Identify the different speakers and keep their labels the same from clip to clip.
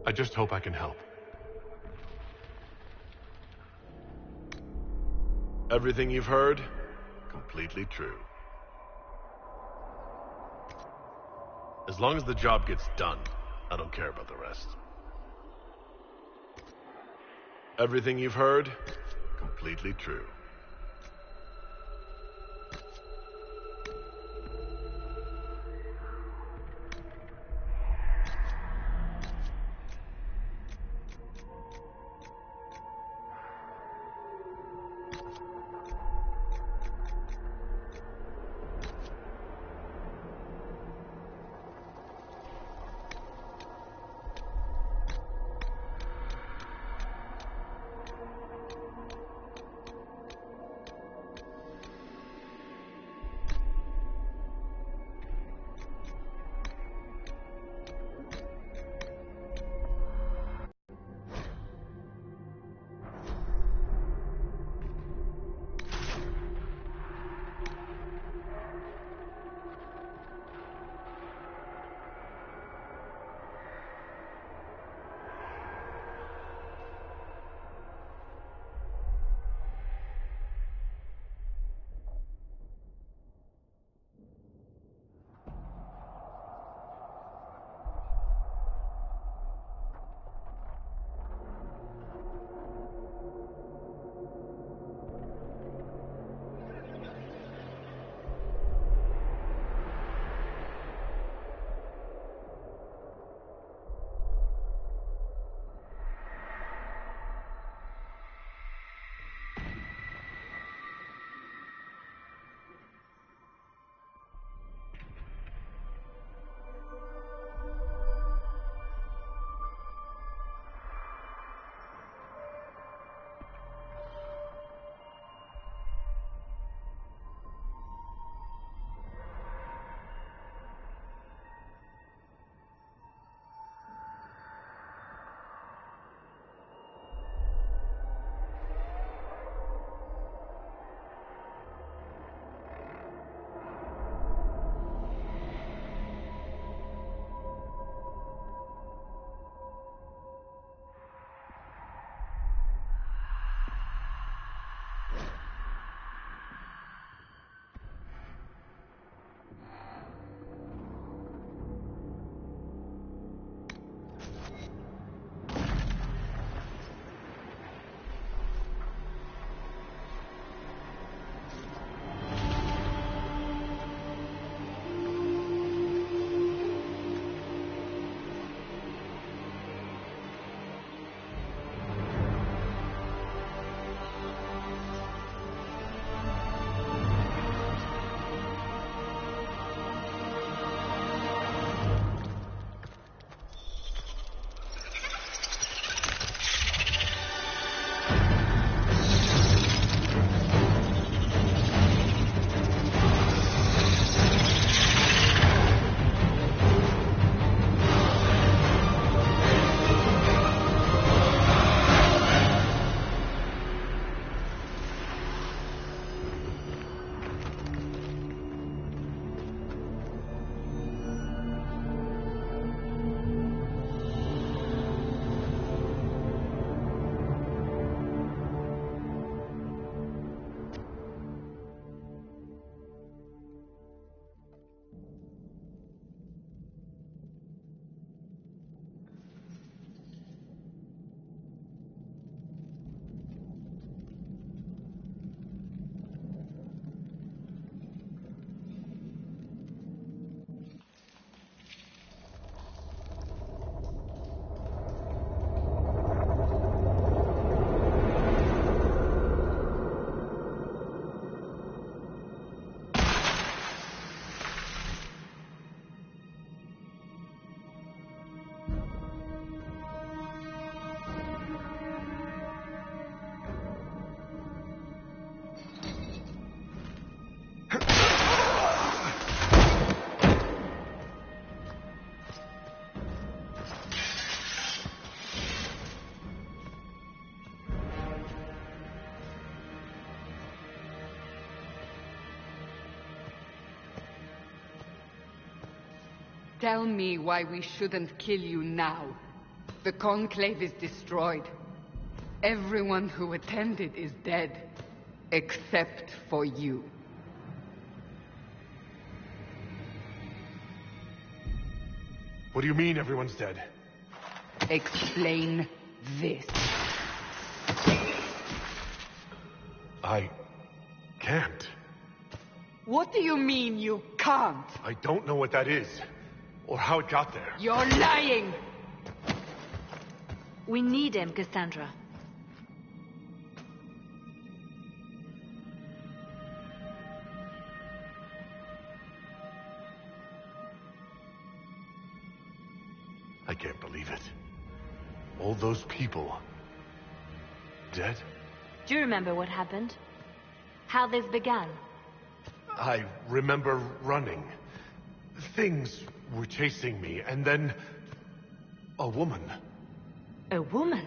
Speaker 1: I just hope I can help.
Speaker 2: Everything you've heard, completely true. As long as the job gets done, I don't care about the rest. Everything you've heard, completely true.
Speaker 3: Tell me why we shouldn't kill you now. The Conclave is destroyed. Everyone who attended is dead. Except for you.
Speaker 1: What do you mean everyone's dead?
Speaker 3: Explain this.
Speaker 1: I can't.
Speaker 3: What do you mean you can't?
Speaker 1: I don't know what that is, or how it got there.
Speaker 3: You're lying!
Speaker 4: We need him, Cassandra.
Speaker 1: I can't believe it. All those people... dead?
Speaker 4: Do you remember what happened? How this began?
Speaker 1: I remember running. Things were chasing me, and then... a woman.
Speaker 4: A woman?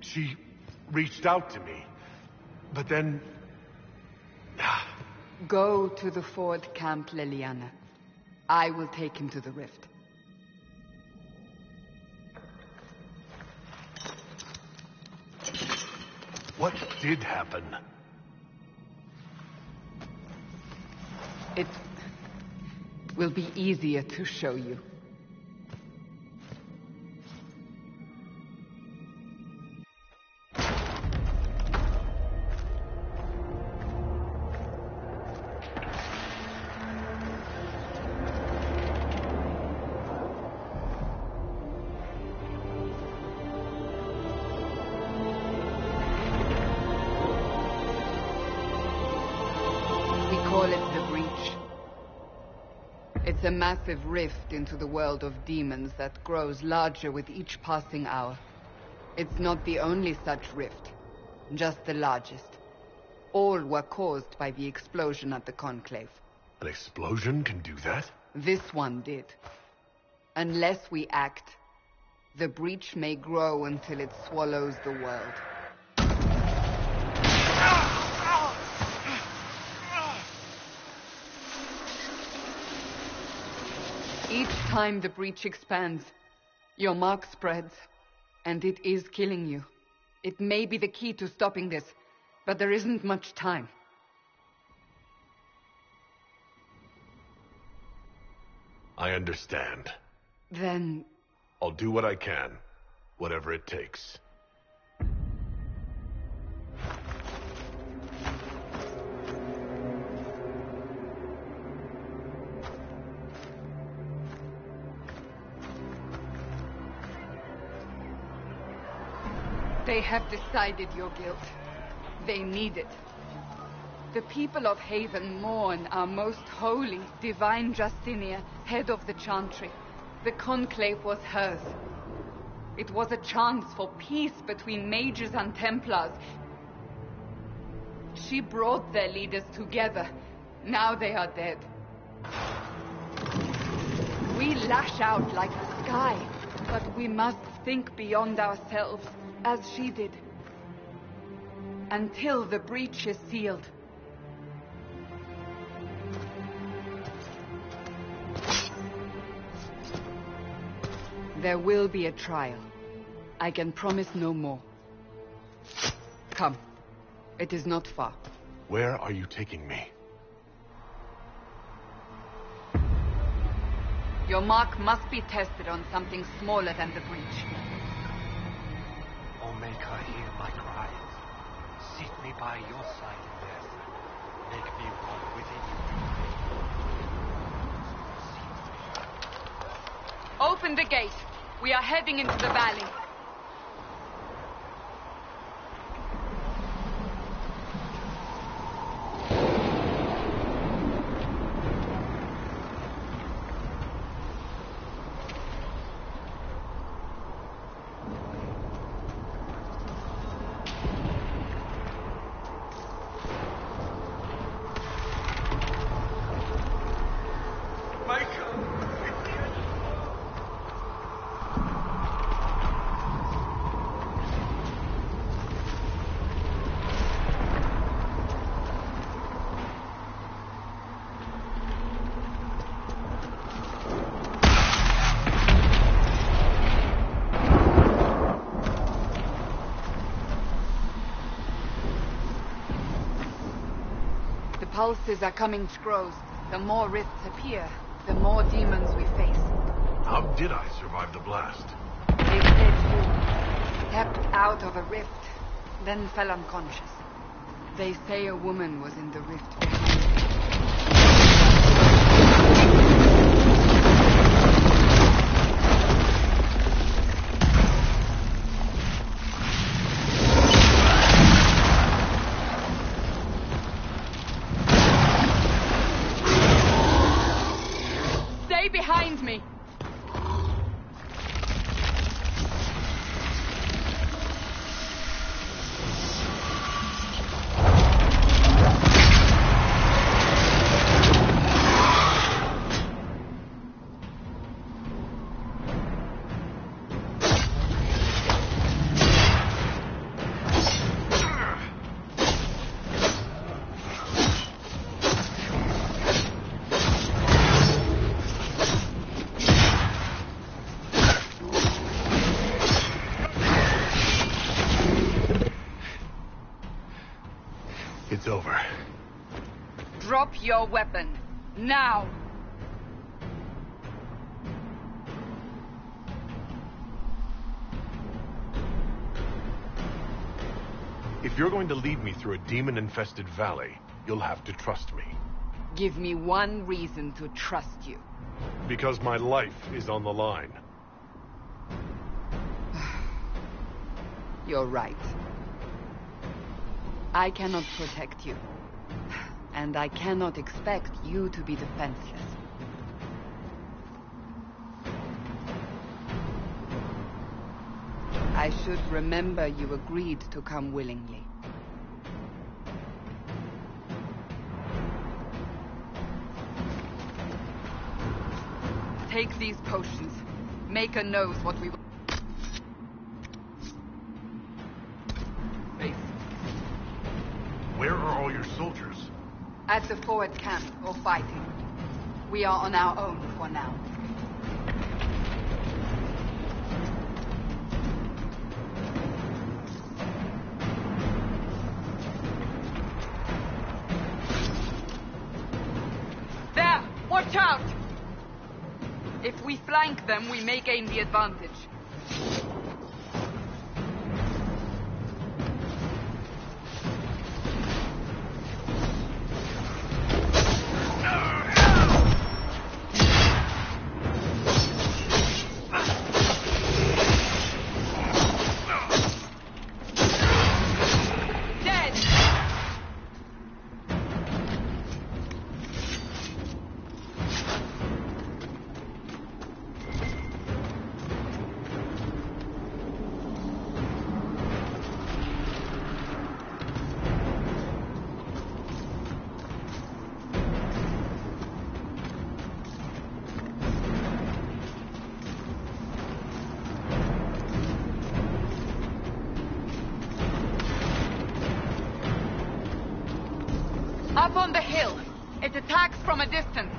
Speaker 1: She reached out to me. But then...
Speaker 3: Go to the Ford camp, Leliana. I will take him to the rift.
Speaker 1: What did happen?
Speaker 3: It will be easier to show you. It's a massive rift into the world of demons that grows larger with each passing hour. It's not the only such rift, just the largest. All were caused by the explosion at the Conclave.
Speaker 1: An explosion can do that?
Speaker 3: This one did. Unless we act, the breach may grow until it swallows the world. Each time the breach expands, your mark spreads, and it is killing you. It may be the key to stopping this, but there isn't much time.
Speaker 1: I understand.
Speaker 3: Then...
Speaker 1: I'll do what I can, whatever it takes.
Speaker 3: They have decided your guilt. They need it. The people of Haven mourn our most holy, divine Justinia, head of the Chantry. The Conclave was hers. It was a chance for peace between mages and Templars. She brought their leaders together. Now they are dead. We lash out like the sky, but we must think beyond ourselves, as she did. Until the breach is sealed. There will be a trial. I can promise no more. Come. It is not far.
Speaker 1: Where are you taking me?
Speaker 3: Your mark must be tested on something smaller than the breach.
Speaker 5: Oh, make her hear my cries. Seat me by your side in death. Make me one within you.
Speaker 3: Open the gate. We are heading into the valley. pulses are coming scrolls. The more rifts appear, the more demons we face.
Speaker 2: How did I survive the blast?
Speaker 3: They said you stepped out of a rift, then fell unconscious. They say a woman was in the rift behind you. Stay behind me!
Speaker 2: It's over.
Speaker 3: Drop your weapon. Now!
Speaker 2: If you're going to lead me through a demon-infested valley, you'll have to trust me.
Speaker 3: Give me one reason to trust you.
Speaker 2: Because my life is on the line.
Speaker 3: You're right. I cannot protect you. And I cannot expect you to be defenseless. I should remember you agreed to come willingly. Take these potions. Maker knows what we... Face.
Speaker 2: Where are all your soldiers?
Speaker 3: At the forward camp, or fighting. We are on our own for now. There! Watch out! If we flank them, we may gain the advantage. Up on the hill. It attacks from a distance.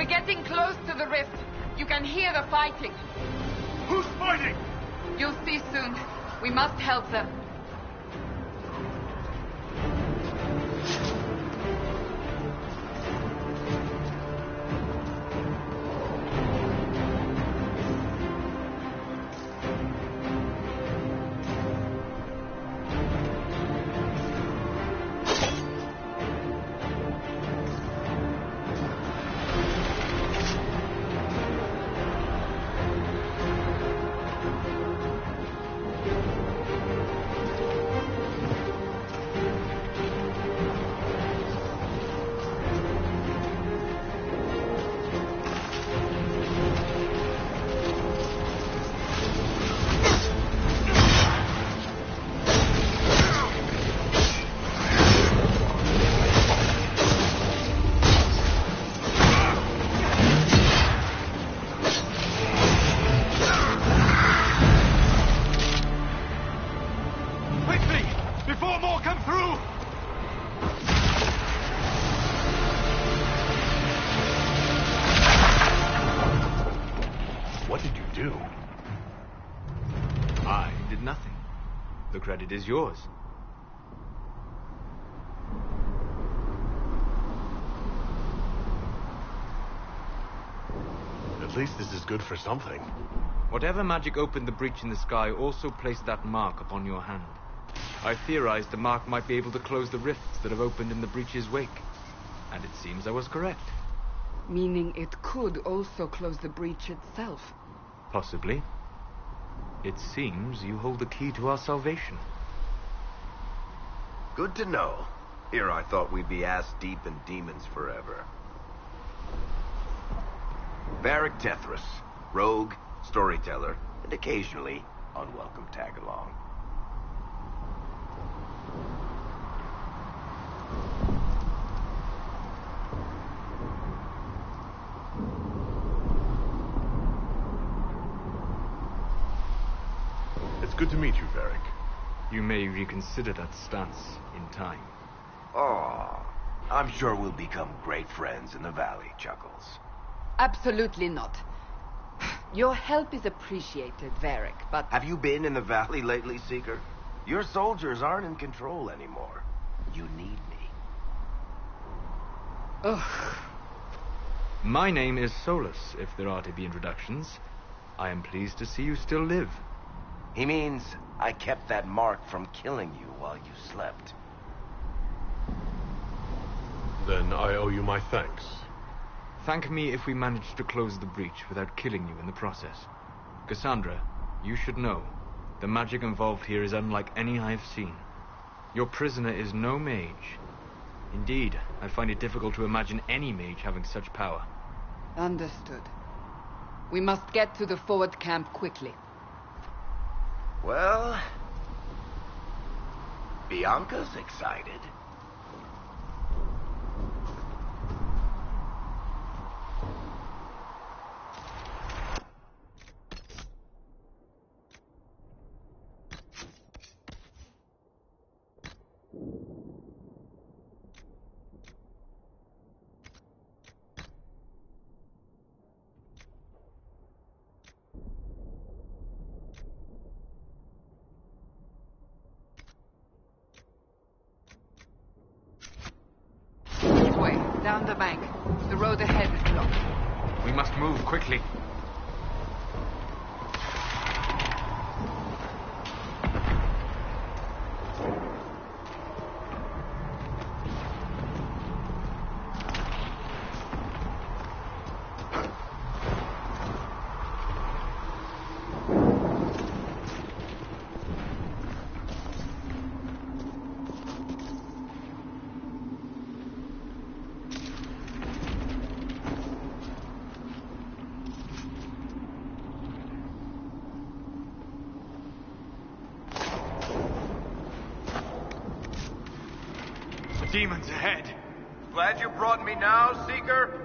Speaker 3: We're getting close to the rift. You can hear the fighting.
Speaker 1: Who's fighting?
Speaker 3: You'll see soon. We must help them.
Speaker 6: The credit is yours.
Speaker 2: At least this is good for something.
Speaker 6: Whatever magic opened the breach in the sky also placed that mark upon your hand. I theorized the mark might be able to close the rifts that have opened in the breach's wake. And it seems I was correct.
Speaker 3: Meaning it could also close the breach itself.
Speaker 6: Possibly. It seems you hold the key to our salvation.
Speaker 7: Good to know. Here I thought we'd be ass-deep in demons forever. Varric Tethras, rogue, storyteller, and occasionally unwelcome tag-along.
Speaker 2: It's good to meet you, Varric.
Speaker 6: You may reconsider that stance in time.
Speaker 7: Oh, I'm sure we'll become great friends in the valley, Chuckles.
Speaker 3: Absolutely not. Your help is appreciated, Varric, but...
Speaker 7: Have you been in the valley lately, Seeker? Your soldiers aren't in control anymore. You need me.
Speaker 3: Ugh.
Speaker 6: My name is Solus, if there are to be introductions. I am pleased to see you still live.
Speaker 7: He means I kept that mark from killing you while you slept.
Speaker 2: Then I owe you my thanks.
Speaker 6: Thank me if we manage to close the breach without killing you in the process. Cassandra, you should know, the magic involved here is unlike any I have seen. Your prisoner is no mage. Indeed, I find it difficult to imagine any mage having such power.
Speaker 3: Understood. We must get to the forward camp quickly.
Speaker 7: Well, Bianca's excited.
Speaker 3: Down the bank. The road ahead is blocked.
Speaker 6: We must move quickly. Demons ahead.
Speaker 7: Glad you brought me now, Seeker?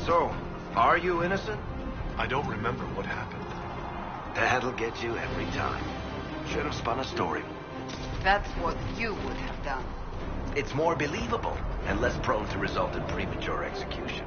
Speaker 7: So, are you innocent?
Speaker 2: I don't remember what happened.
Speaker 7: That'll get you every time. Should have spun a story.
Speaker 3: That's what you would have done.
Speaker 7: It's more believable and less prone to result in premature execution.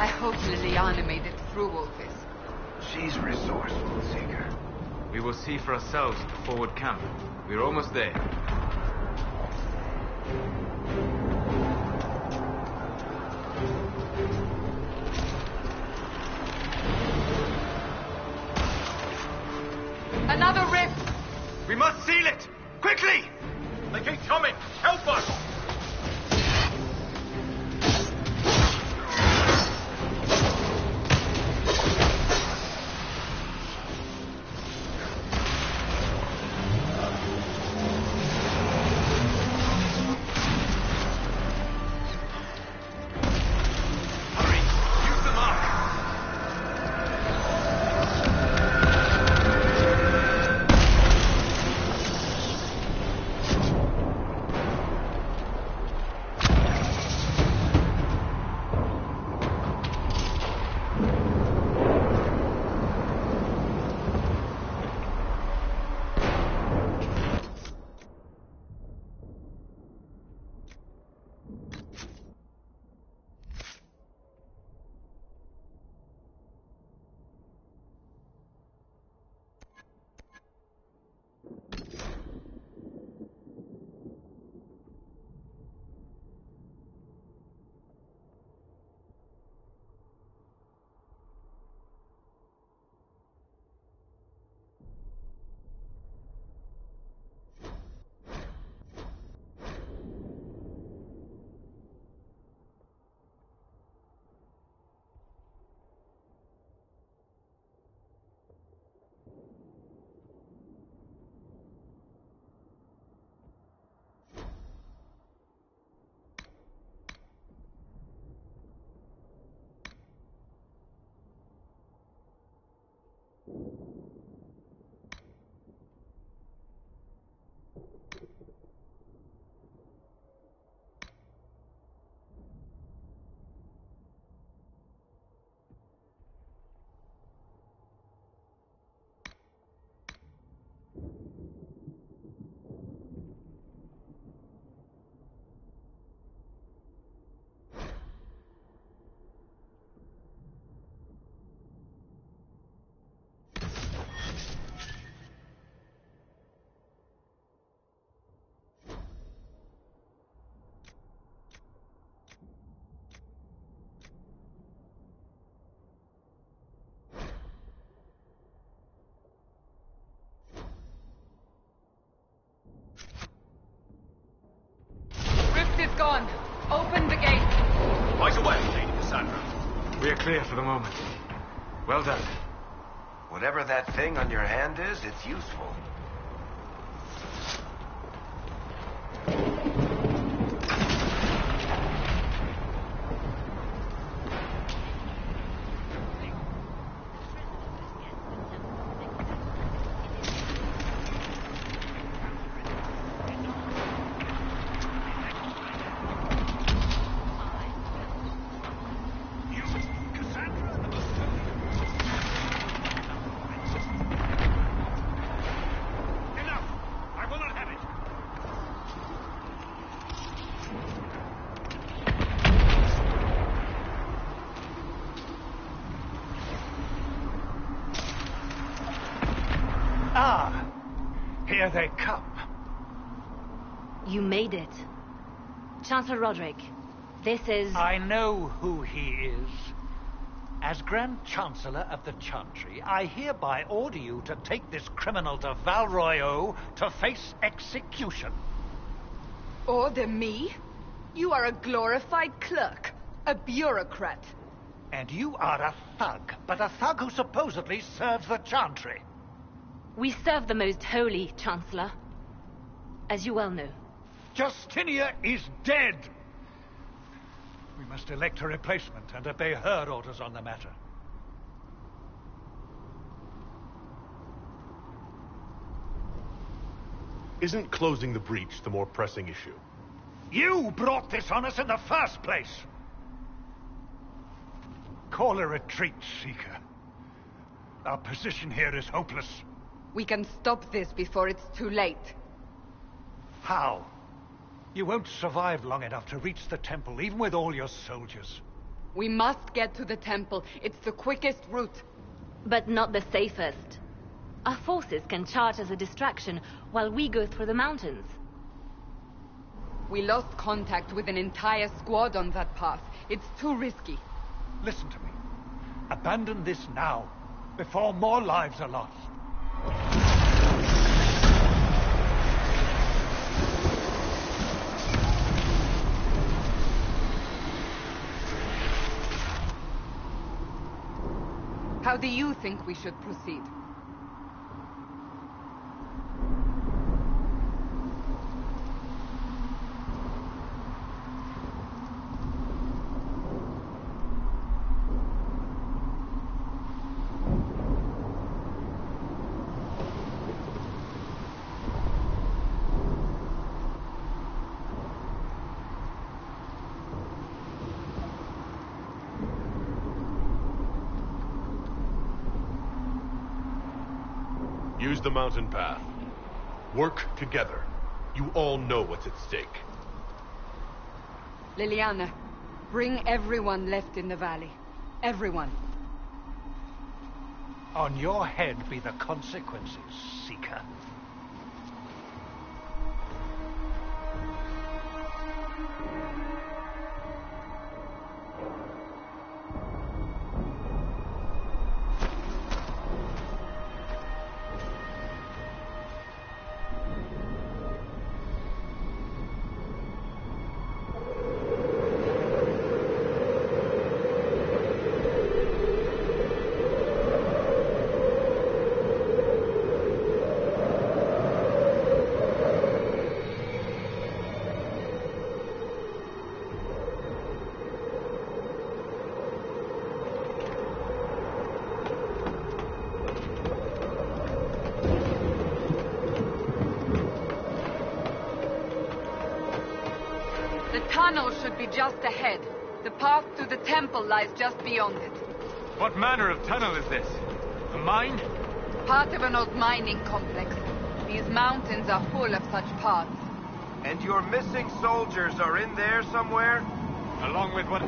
Speaker 3: I hope Liliana made it through all this.
Speaker 7: She's resourceful, Seeker.
Speaker 6: We will see for ourselves at the forward camp. We're almost there.
Speaker 3: Another rift!
Speaker 6: We must seal it! Quickly!
Speaker 5: They keep coming! Help us!
Speaker 6: clear for the moment. Well done.
Speaker 7: Whatever that thing on your hand is, it's useful.
Speaker 5: Ah, here they come.
Speaker 4: You made it. Chancellor Roderick, this is...
Speaker 5: I know who he is. As Grand Chancellor of the Chantry, I hereby order you to take this criminal to Val Royeaux to face execution.
Speaker 3: Order me? You are a glorified clerk, a bureaucrat.
Speaker 5: And you are a thug, but a thug who supposedly serves the Chantry.
Speaker 4: We serve the most holy, Chancellor. As you well know.
Speaker 5: Justinia is dead. We must elect a replacement and obey her orders on the matter.
Speaker 2: Isn't closing the breach the more pressing issue?
Speaker 5: You brought this on us in the first place. Call a retreat, Seeker. Our position here is hopeless.
Speaker 3: We can stop this before it's too late.
Speaker 5: How? You won't survive long enough to reach the temple, even with all your soldiers.
Speaker 3: We must get to the temple. It's the quickest route.
Speaker 4: But not the safest. Our forces can charge as a distraction while we go through the mountains.
Speaker 3: We lost contact with an entire squad on that path. It's too risky.
Speaker 5: Listen to me. Abandon this now, before more lives are lost.
Speaker 3: How do you think we should proceed?
Speaker 2: Use the mountain path. Work together. You all know what's at stake.
Speaker 3: Liliana, bring everyone left in the valley. Everyone.
Speaker 5: On your head be the consequences, Seeker.
Speaker 3: The tunnel should be just ahead. The path to the temple lies just beyond it.
Speaker 6: What manner of tunnel is this? A mine?
Speaker 3: Part of an old mining complex. These mountains are full of such paths.
Speaker 7: And your missing soldiers are in there somewhere?
Speaker 6: Along with what...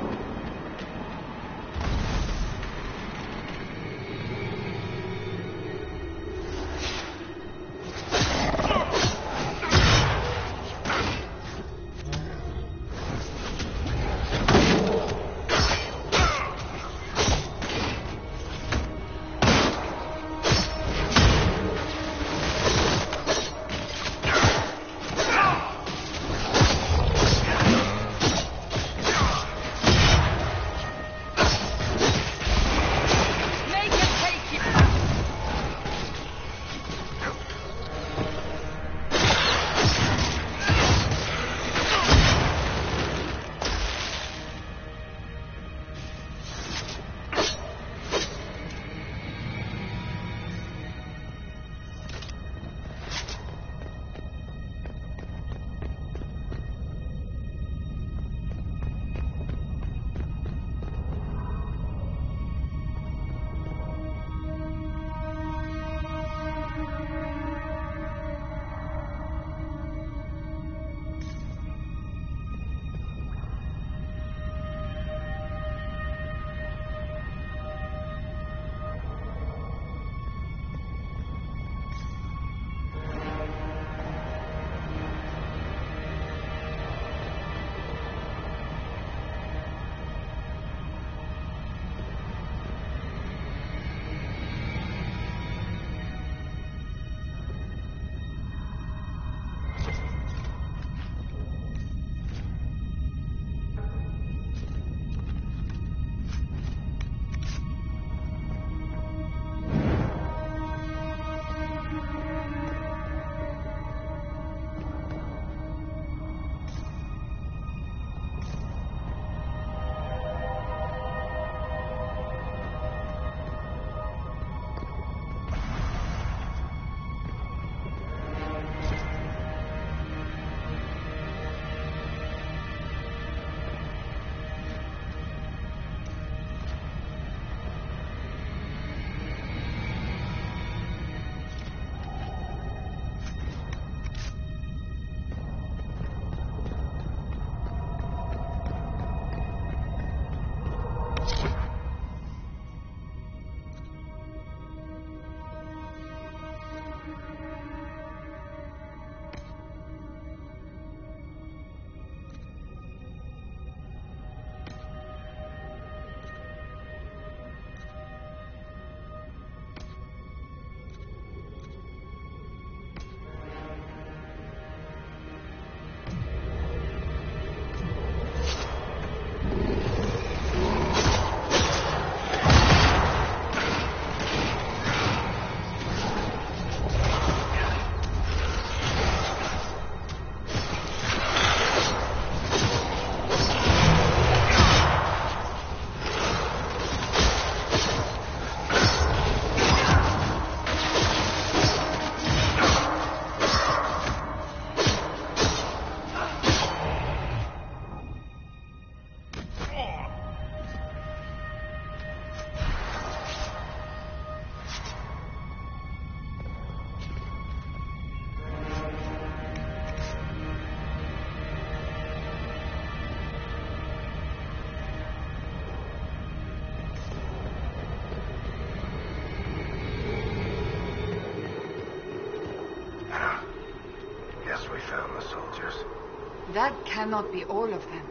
Speaker 3: That cannot be all of them.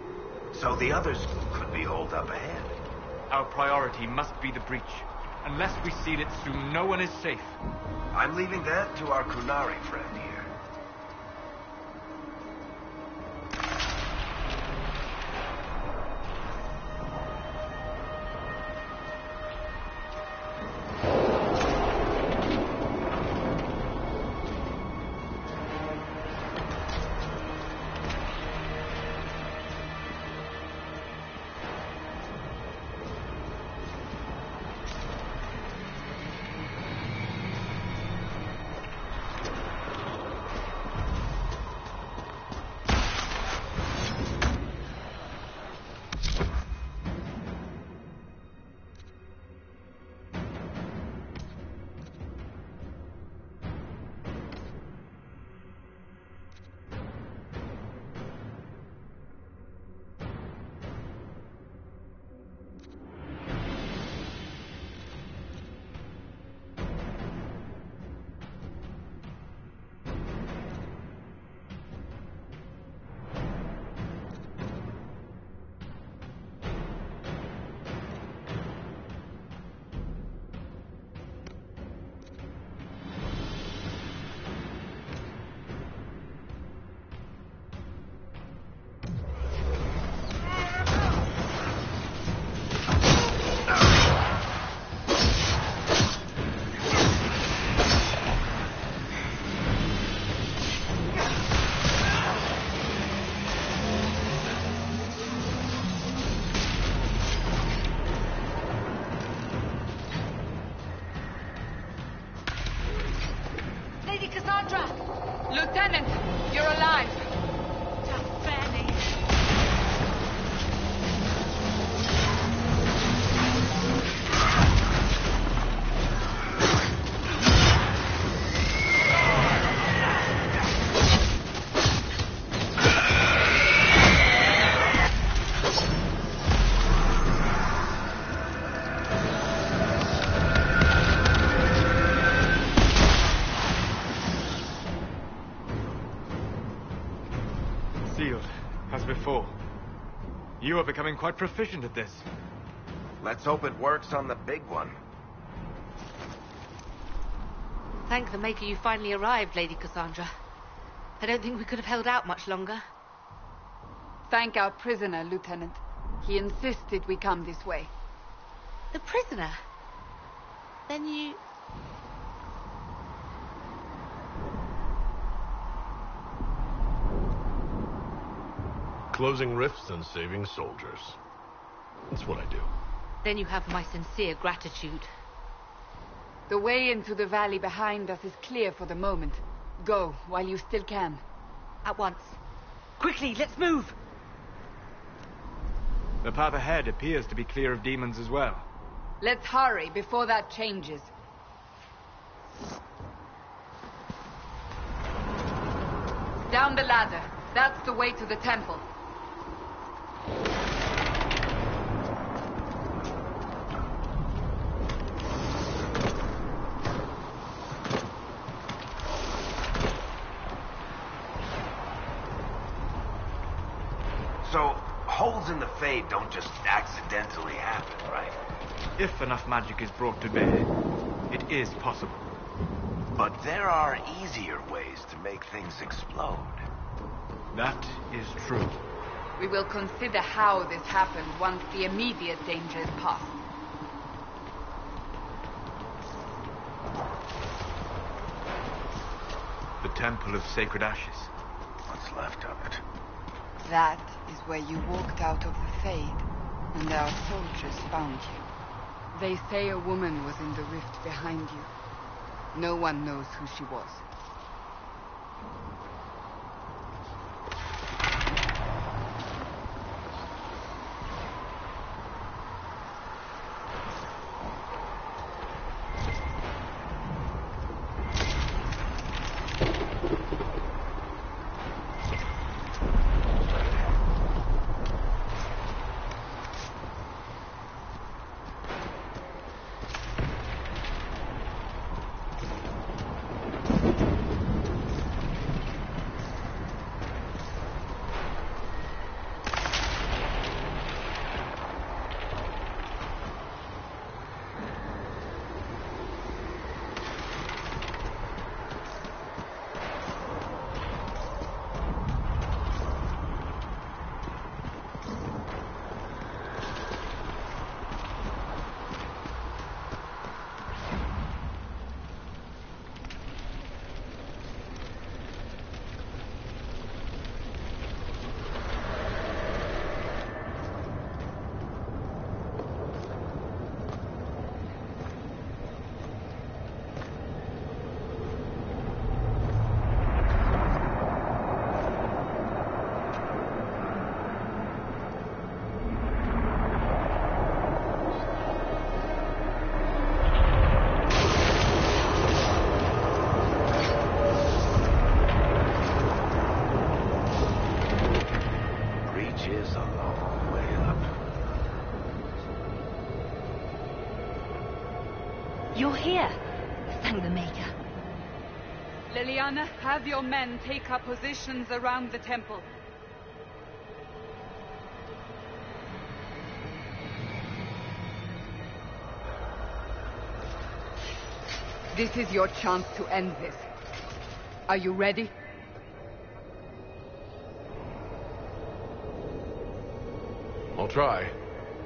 Speaker 7: So the others could be holed up ahead.
Speaker 6: Our priority must be the breach. Unless we seal it soon, no one is safe.
Speaker 7: I'm leaving that to our Kunari friend here.
Speaker 3: Lieutenant, you're alive.
Speaker 4: Just barely.
Speaker 6: Sealed, as before. You are becoming quite proficient at this.
Speaker 7: Let's hope it works on the big one.
Speaker 4: Thank the Maker you finally arrived, Lady Cassandra. I don't think we could have held out much longer.
Speaker 3: Thank our prisoner, Lieutenant. He insisted we come this way.
Speaker 4: The prisoner? Then you...
Speaker 2: Closing rifts and saving soldiers. That's what I do.
Speaker 4: Then you have my sincere gratitude.
Speaker 3: The way into the valley behind us is clear for the moment. Go, while you still can.
Speaker 4: At once. Quickly, let's move!
Speaker 6: The path ahead appears to be clear of demons as well.
Speaker 3: Let's hurry before that changes. Down the ladder. That's the way to the temple.
Speaker 7: So, holes in the Fade don't just accidentally happen, right?
Speaker 6: If enough magic is brought to bear, it is possible.
Speaker 7: But there are easier ways to make things explode.
Speaker 6: That is true.
Speaker 3: We will consider how this happened once the immediate danger is past.
Speaker 6: The Temple of Sacred Ashes.
Speaker 7: What's left of it?
Speaker 3: That is where you walked out of the Fade, and our soldiers found you. They say a woman was in the rift behind you. No one knows who she was.
Speaker 4: Thank the Maker.
Speaker 3: Liliana, have your men take up positions around the temple. This is your chance to end this. Are you ready?
Speaker 2: I'll try.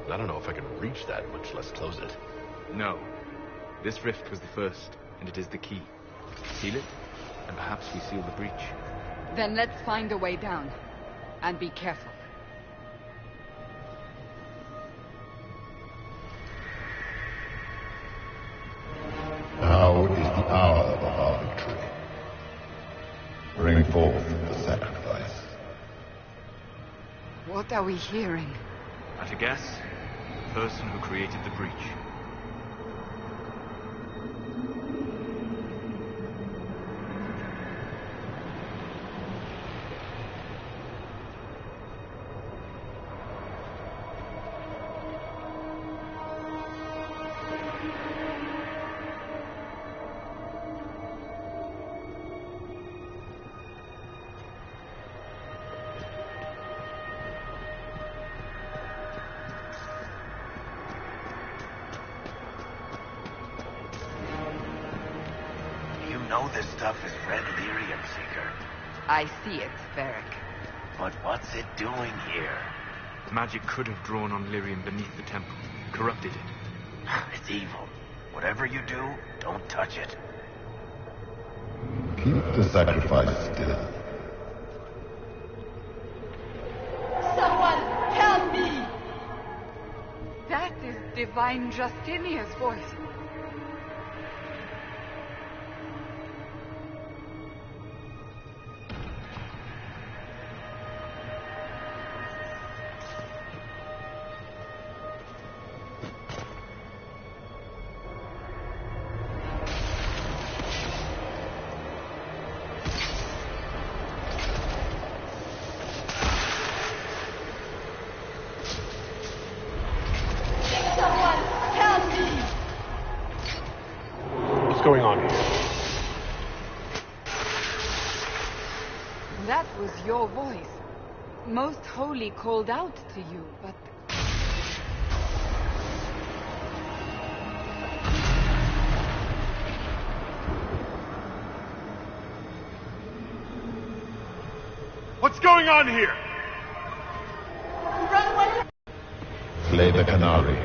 Speaker 2: But I don't know if I can reach that, much less close it.
Speaker 6: No. This rift was the first, and it is the key. Seal it, and perhaps we seal the breach.
Speaker 3: Then let's find a way down. And be careful.
Speaker 8: Now is the hour of our victory. Bring forth the sacrifice.
Speaker 3: What are we hearing?
Speaker 6: At a guess, the person who created the breach.
Speaker 7: You know this stuff is Red Lyrium, Seeker.
Speaker 3: I see it, Varric.
Speaker 7: But what's it doing here?
Speaker 6: Magic could have drawn on lyrium beneath the temple, corrupted it.
Speaker 7: It's evil. Whatever you do, don't touch it.
Speaker 8: Keep the sacrifice still.
Speaker 3: Someone help me! That is Divine Justinia's voice.
Speaker 2: What's going on here?
Speaker 3: That was your voice. Most Holy called out to you, but...
Speaker 1: What's going on here?
Speaker 8: Slay the Canary.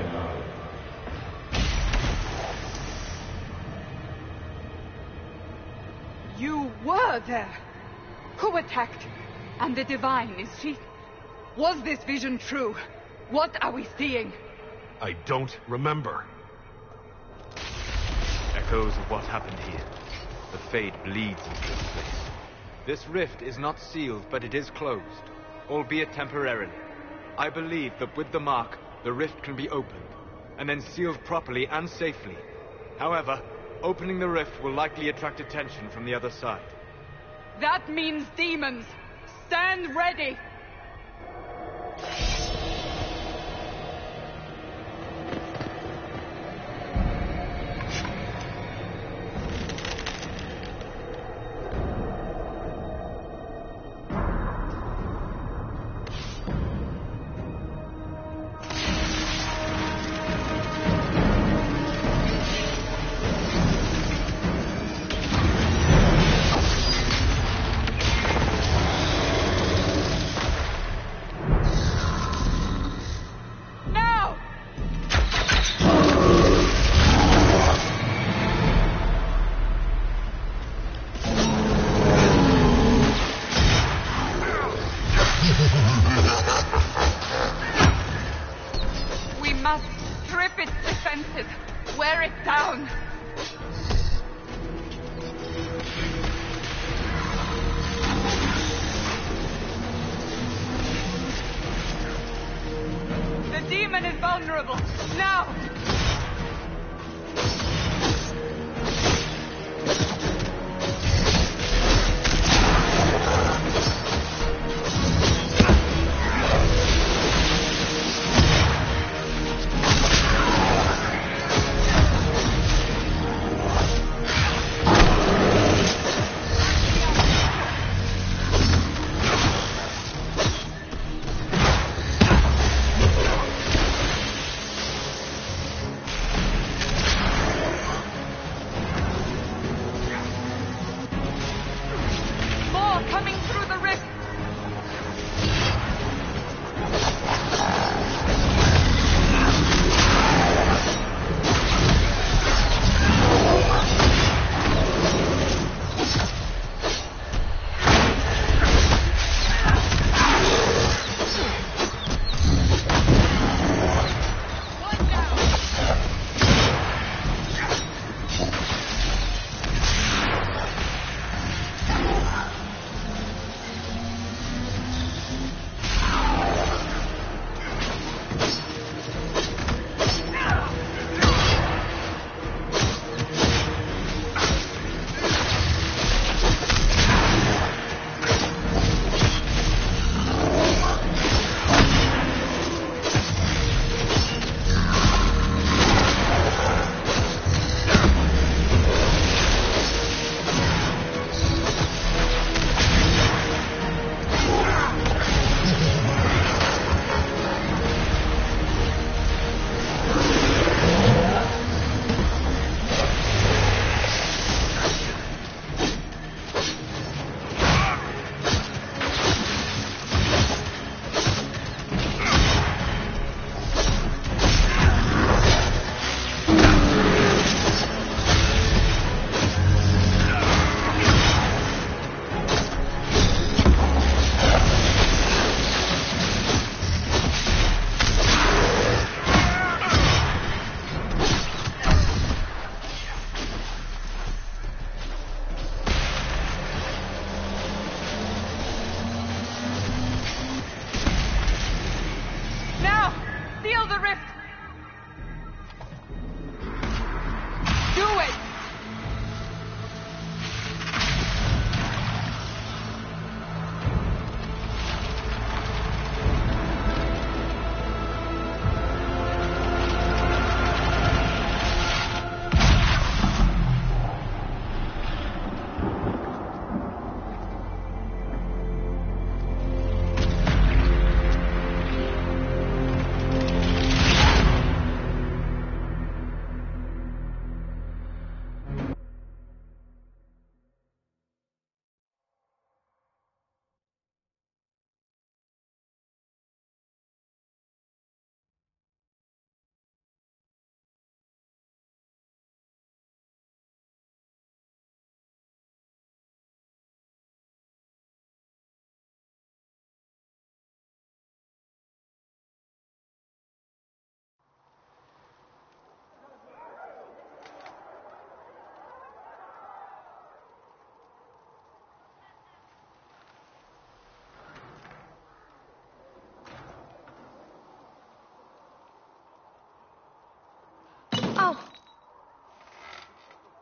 Speaker 3: You were there! Who attacked? And the Divine, is she... Was this vision true? What are we seeing?
Speaker 2: I don't remember.
Speaker 6: Echoes of what happened here. The Fade bleeds into this place. This rift is not sealed, but it is closed, albeit temporarily. I believe that with the mark, the rift can be opened, and then sealed properly and safely. However, opening the rift will likely attract attention from the other side.
Speaker 3: That means demons! Stand ready! We must strip its defenses, wear it down. The demon is vulnerable. Now!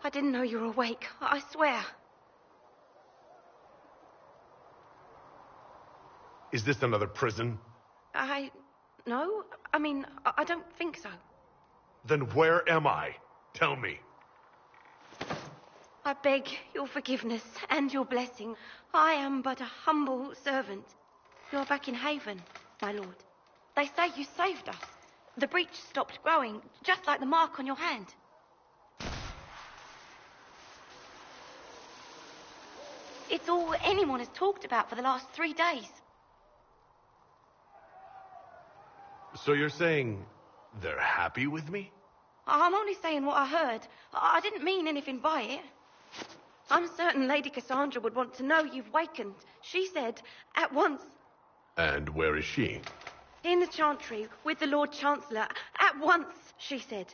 Speaker 9: I didn't know you were awake. I swear.
Speaker 2: Is this another prison?
Speaker 9: No. I mean, I don't think so.
Speaker 2: Then where am I? Tell me.
Speaker 9: I beg your forgiveness and your blessing. I am but a humble servant. You're back in Haven, my lord. They say you saved us. The breach stopped growing, just like the mark on your hand. It's all anyone has talked about for the last 3 days.
Speaker 2: So you're saying they're happy with me?
Speaker 9: I'm only saying what I heard. I didn't mean anything by it. I'm certain Lady Cassandra would want to know you've wakened. She said, at once.
Speaker 2: And where is she?
Speaker 9: In the Chantry, with the Lord Chancellor. At once, she said.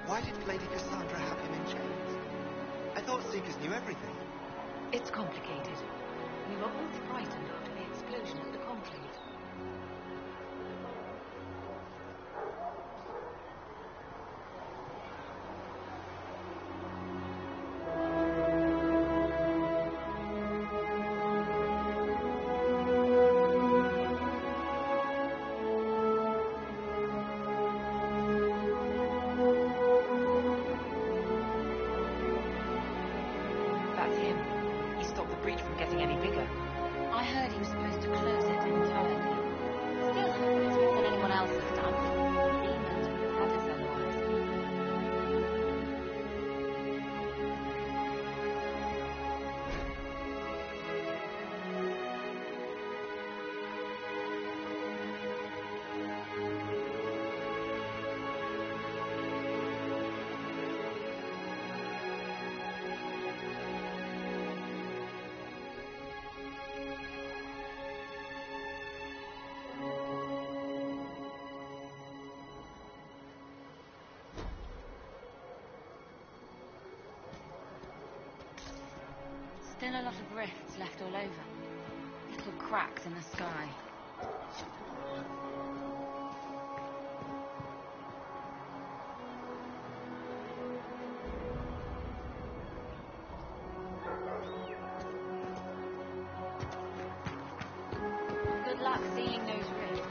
Speaker 10: Why did Lady Cassandra have him in chains? I thought Seekers knew everything.
Speaker 4: It's complicated. We were all frightened after the explosion at the conclave.
Speaker 11: That's him. He stopped the breach from getting any bigger.
Speaker 4: I heard he was supposed to close it entirely. Still, it's more than anyone else has done. Demons would have had us otherwise. Still a lot of rifts left all over. Little cracks in the sky. Good luck sealing those rifts.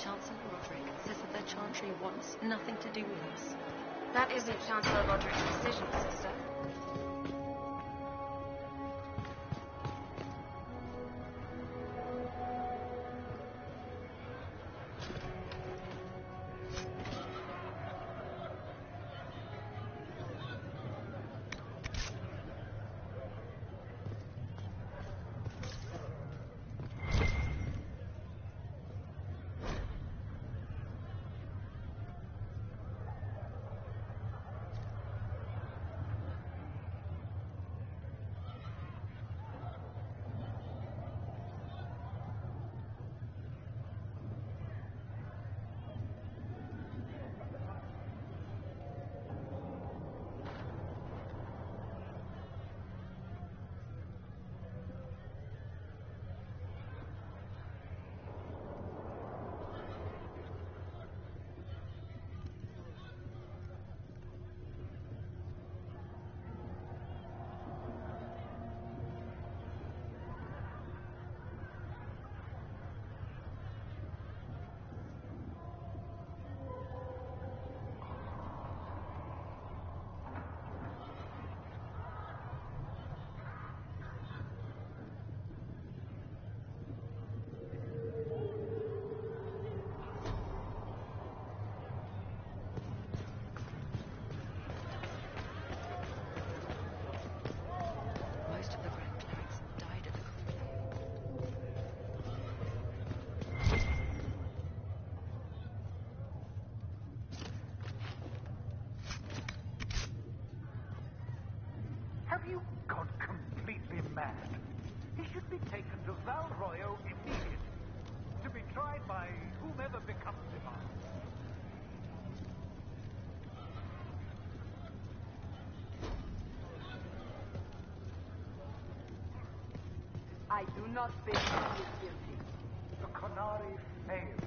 Speaker 4: Chancellor Roderick says that the Chantry wants nothing to do with us.
Speaker 9: That isn't Chancellor Roderick's decision, sister.
Speaker 5: Have you gone completely mad? He should be taken to Val Royo immediately, to be tried by whomever becomes divine.
Speaker 3: I do not think he is guilty.
Speaker 5: The Conari failed.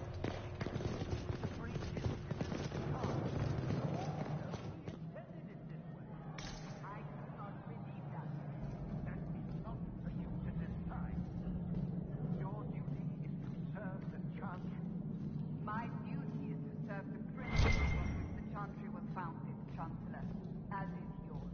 Speaker 3: My duty is to serve the principles on which the Chantry was founded, Chancellor, as is yours.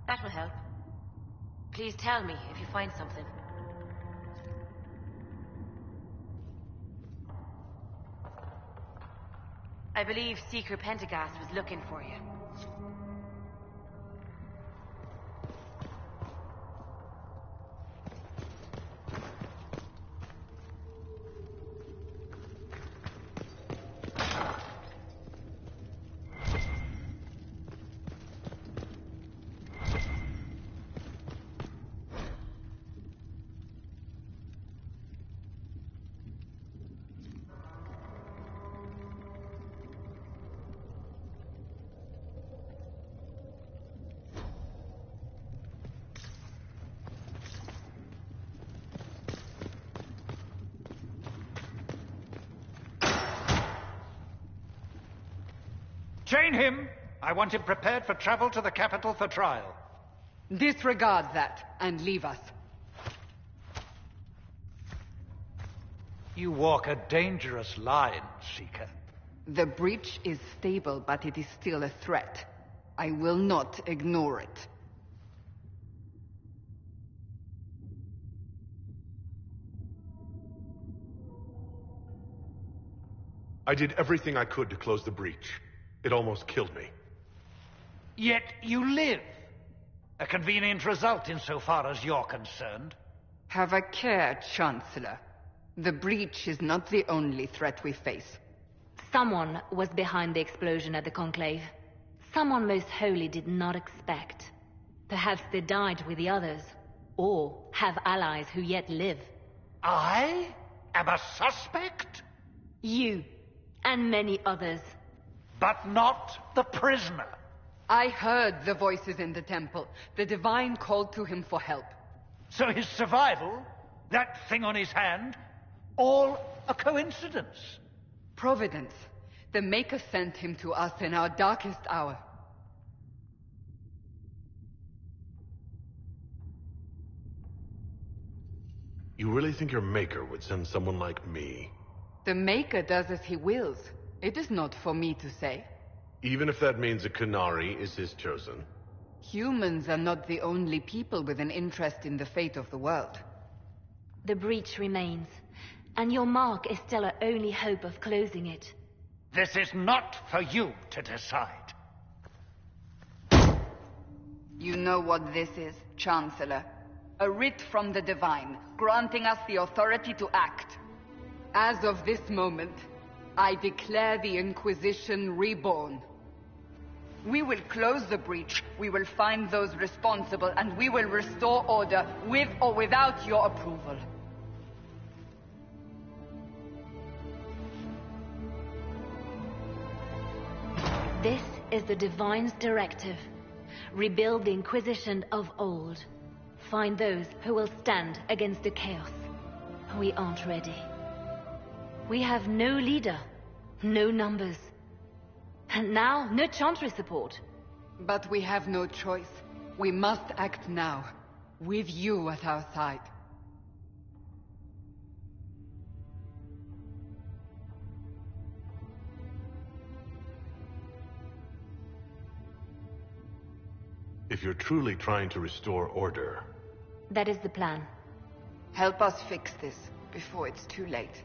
Speaker 9: That will help. Please tell me if you find something. I believe Seeker Pentagast was looking for you.
Speaker 5: Restrain him! I want him prepared for travel to the capital for trial.
Speaker 3: Disregard that, and leave us.
Speaker 5: You walk a dangerous line, Seeker.
Speaker 3: The breach is stable, but it is still a threat. I will not ignore it.
Speaker 2: I did everything I could to close the breach. It almost killed me.
Speaker 5: Yet you live. A convenient result insofar as you're concerned.
Speaker 3: Have a care, Chancellor. The breach is not the only threat we face.
Speaker 4: Someone was behind the explosion at the Conclave. Someone most holy did not expect. Perhaps they died with the others, or have allies who yet live.
Speaker 5: I am a suspect?
Speaker 4: You, and many others.
Speaker 5: But not the prisoner.
Speaker 3: I heard the voices in the temple. The Divine called to him for help.
Speaker 5: So his survival, that thing on his hand, all a coincidence?
Speaker 3: Providence. The Maker sent him to us in our darkest hour.
Speaker 2: You really think your Maker would send someone like me?
Speaker 3: The Maker does as he wills. It is not for me to say.
Speaker 2: Even if that means a Canary is his chosen?
Speaker 3: Humans are not the only people with an interest in the fate of the world.
Speaker 4: The breach remains, and your mark is still our only hope of closing it.
Speaker 5: This is not for you to decide.
Speaker 3: You know what this is, Chancellor. A writ from the Divine, granting us the authority to act. As of this moment, I declare the Inquisition reborn. We will close the breach, we will find those responsible, and we will restore order, with or without your approval.
Speaker 4: This is the Divine's directive. Rebuild the Inquisition of old. Find those who will stand against the chaos. We aren't ready. We have no leader, no numbers. And now, no Chantry support.
Speaker 3: But we have no choice. We must act now, with you at our side.
Speaker 2: If you're truly trying to restore order...
Speaker 4: That is the plan.
Speaker 3: Help us fix this, before it's too late.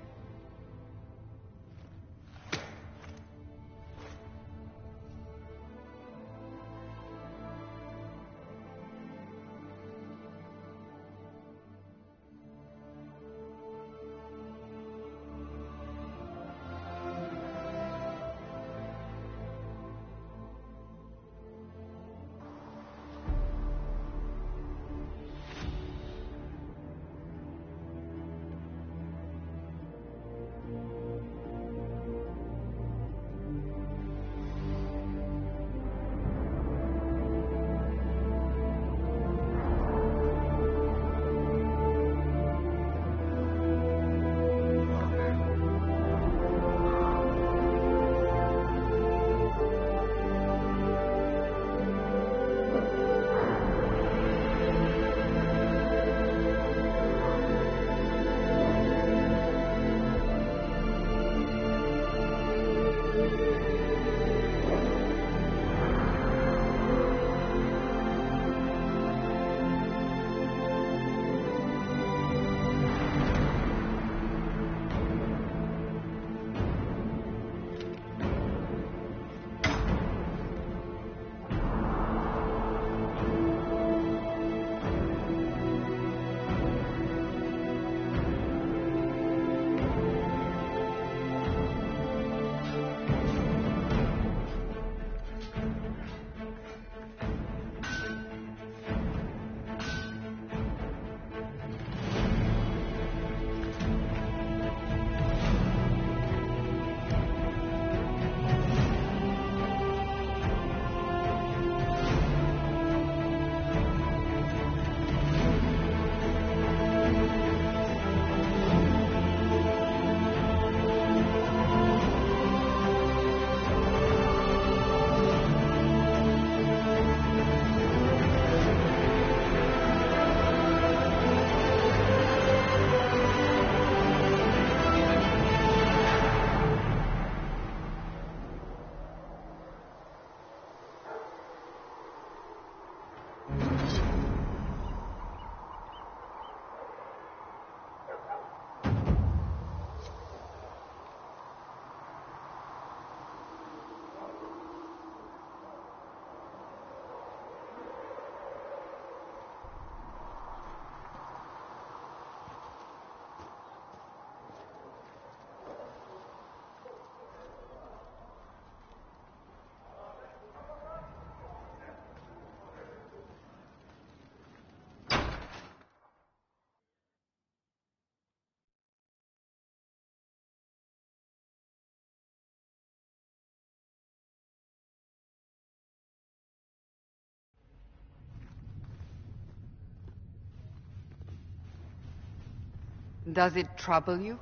Speaker 3: Does it trouble you?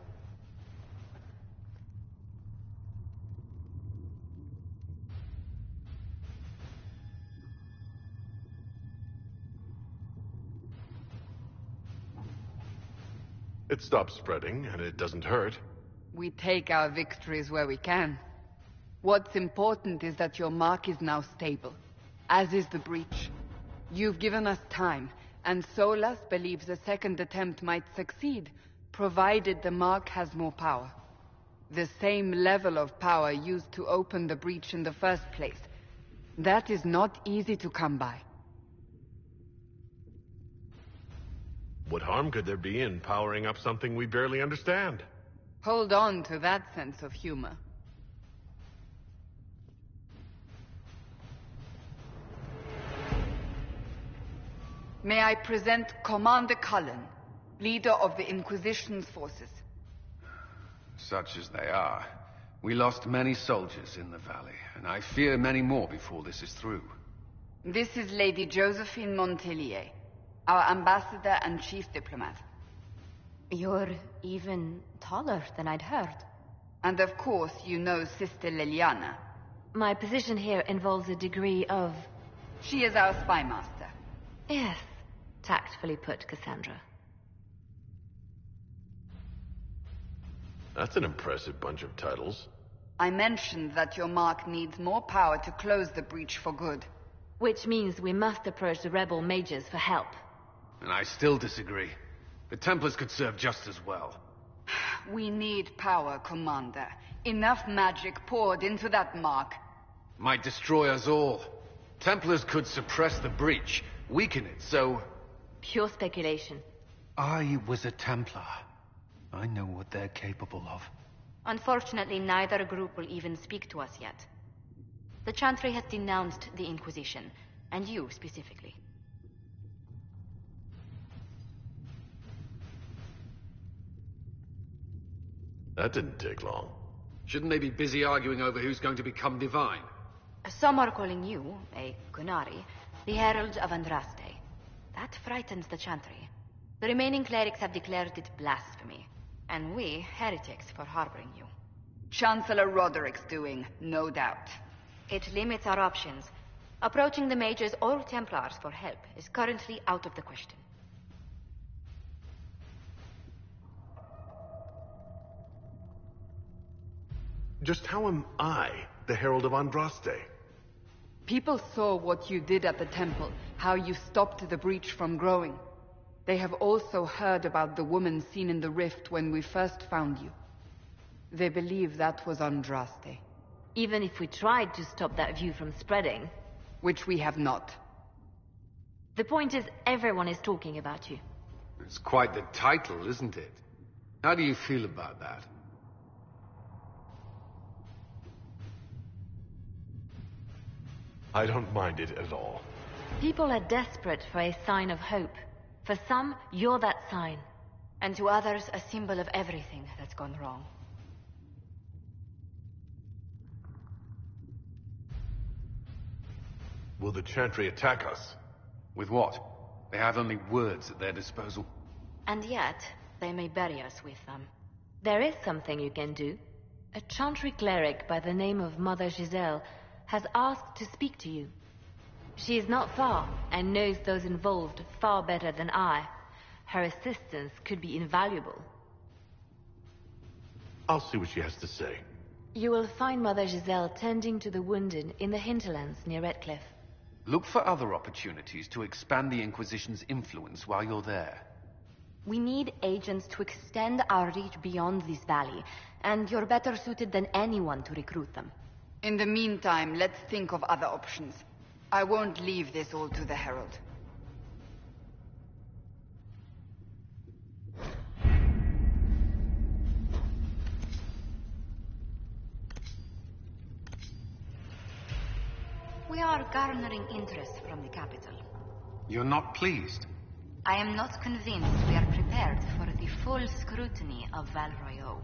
Speaker 2: It stops spreading, and it doesn't hurt.
Speaker 3: We take our victories where we can. What's important is that your mark is now stable, as is the breach. You've given us time, and Solas believes a second attempt might succeed, provided the mark has more power. The same level of power used to open the breach in the first place. That is not easy to come by.
Speaker 2: What harm could there be in powering up something we barely understand?
Speaker 3: Hold on to that sense of humor. May I present Commander Cullen, leader of the Inquisition's forces.
Speaker 12: Such as they are. We lost many soldiers in the valley, and I fear many more before this is through.
Speaker 3: This is Lady Josephine Montelier, our ambassador and chief diplomat.
Speaker 4: You're even taller than I'd heard.
Speaker 3: And of course, you know Sister Liliana.
Speaker 4: My position here involves a degree of...
Speaker 3: She is our spy master.
Speaker 4: Yes, tactfully put, Cassandra.
Speaker 2: That's an impressive bunch of titles.
Speaker 3: I mentioned that your mark needs more power to close the breach for good.
Speaker 4: Which means we must approach the rebel mages for help.
Speaker 12: And I still disagree. The Templars could serve just as well.
Speaker 3: We need power, Commander. Enough magic poured into that mark.
Speaker 12: Might destroy us all. Templars could suppress the breach, weaken it, so...
Speaker 4: Pure speculation.
Speaker 12: I was a Templar. I know what they're capable of.
Speaker 13: Unfortunately, neither group will even speak to us yet. The Chantry has denounced the Inquisition, and you specifically.
Speaker 2: That didn't take long.
Speaker 12: Shouldn't they be busy arguing over who's going to become divine?
Speaker 13: Some are calling you, a Gunari, the Herald of Andraste. That frightens the Chantry. The remaining clerics have declared it blasphemy, and we, heretics, for harboring you.
Speaker 3: Chancellor Roderick's doing, no doubt.
Speaker 13: It limits our options. Approaching the mages or Templars for help is currently out of the question.
Speaker 2: Just how am I the Herald of Andraste?
Speaker 3: People saw what you did at the temple, how you stopped the breach from growing. They have also heard about the woman seen in the rift when we first found you. They believe that was Andraste.
Speaker 4: Even if we tried to stop that view from spreading...
Speaker 3: Which we have not.
Speaker 4: The point is, everyone is talking about you.
Speaker 12: It's quite the title, isn't it? How do you feel about that?
Speaker 2: I don't mind it at all.
Speaker 4: People are desperate for a sign of hope. For some, you're that sign.
Speaker 13: And to others, a symbol of everything that's gone wrong.
Speaker 2: Will the Chantry attack us?
Speaker 12: With what? They have only words at their disposal.
Speaker 13: And yet, they may bury us with them.
Speaker 4: There is something you can do. A Chantry cleric by the name of Mother Giselle has asked to speak to you. She is not far, and knows those involved far better than I. Her assistance could be invaluable.
Speaker 2: I'll see what she has to say.
Speaker 4: You will find Mother Giselle tending to the wounded in the hinterlands near Redcliffe.
Speaker 12: Look for other opportunities to expand the Inquisition's influence while you're there.
Speaker 13: We need agents to extend our reach beyond this valley, and you're better suited than anyone to recruit them.
Speaker 3: In the meantime, let's think of other options. I won't leave this all to the Herald.
Speaker 13: We are garnering interest from the capital.
Speaker 12: You're not pleased?
Speaker 13: I am not convinced we are prepared for the full scrutiny of Val Royeaux.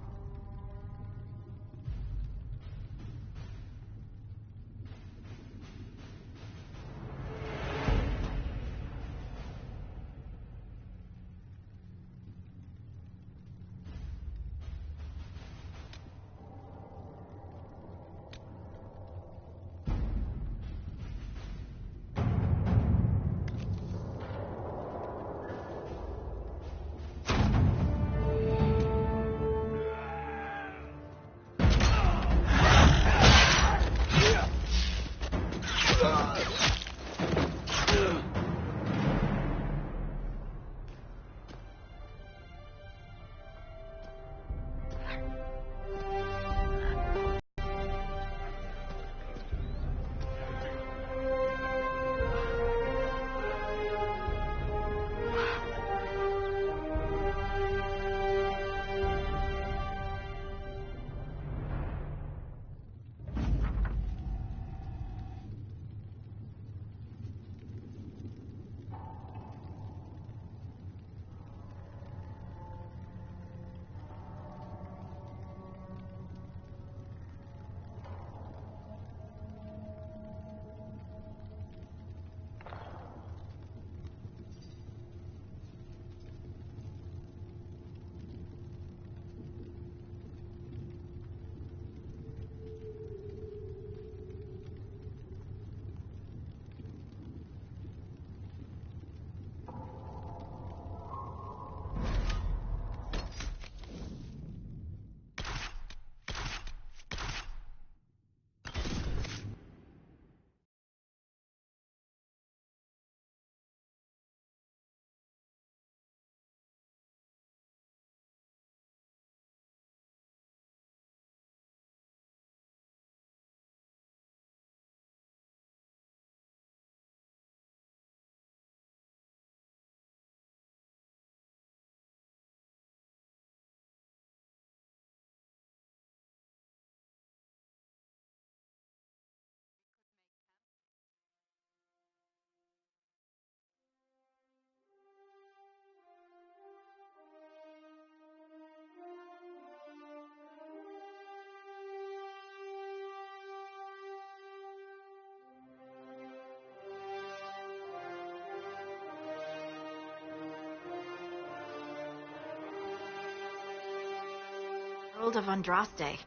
Speaker 11: World of Andraste.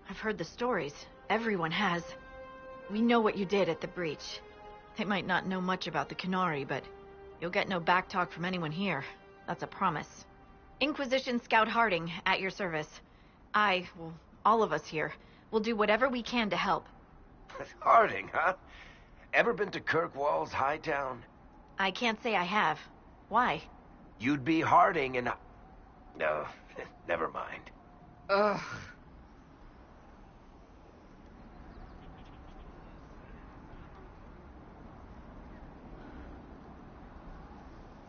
Speaker 11: I've heard the stories. Everyone has. We know what you did at the breach. They might not know much about the Qunari, but you'll get no backtalk from anyone here. That's a promise. Inquisition Scout Harding, at your service. All of us here, will do whatever we can to help.
Speaker 7: Harding, huh? Ever been to Kirkwall's Hightown?
Speaker 11: I can't say I have. Why?
Speaker 7: You'd be Harding and... No, never mind.
Speaker 3: Ugh.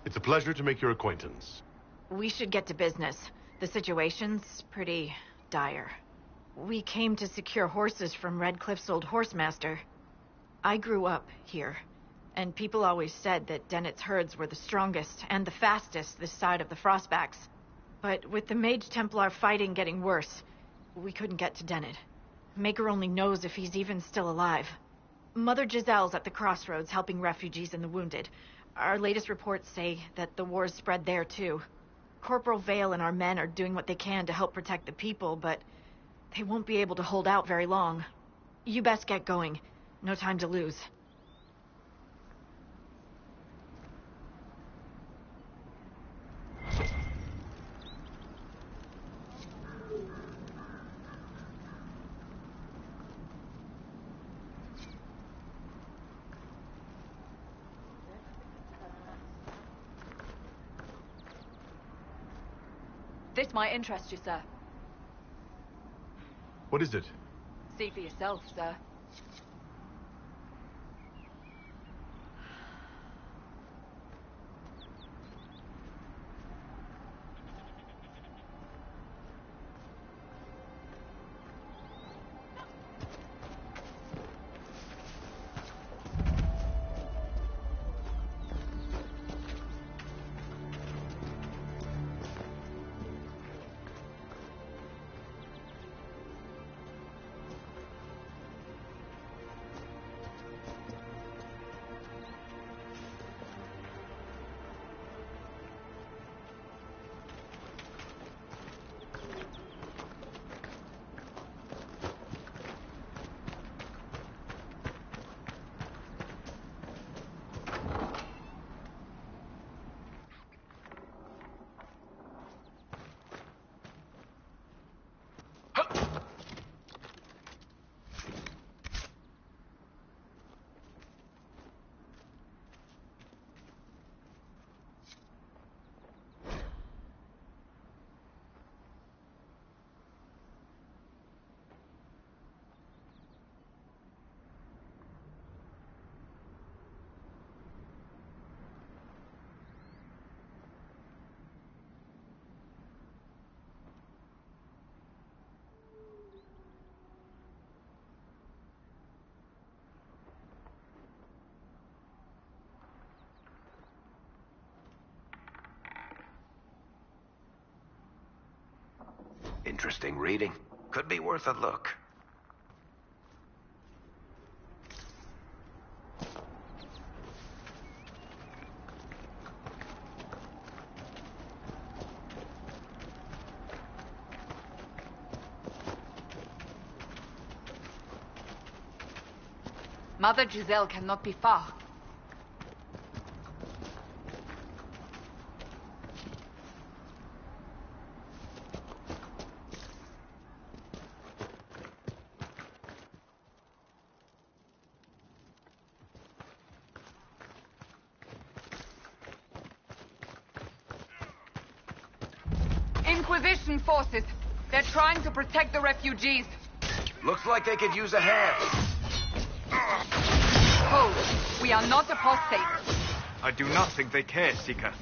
Speaker 2: It's a pleasure to make your acquaintance.
Speaker 11: We should get to business. The situation's pretty dire. We came to secure horses from Redcliffe's old horsemaster. I grew up here, and people always said that Dennett's herds were the strongest and the fastest this side of the Frostbacks. But with the Mage Templar fighting getting worse, we couldn't get to Dennett. Maker only knows if he's even still alive. Mother Giselle's at the crossroads helping refugees and the wounded. Our latest reports say that the war's spread there too. Corporal Vale and our men are doing what they can to help protect the people, but they won't be able to hold out very long. You best get going. No time to lose.
Speaker 14: This might interest you, sir.
Speaker 2: What is it?
Speaker 14: See for yourself, sir.
Speaker 7: Interesting reading. Could be worth a look.
Speaker 3: Mother Giselle cannot be far. Inquisition forces. They're trying to protect the refugees.
Speaker 7: Looks like they could use a hand.
Speaker 3: Hold. We are not apostates.
Speaker 6: I do not think they care, Seeker.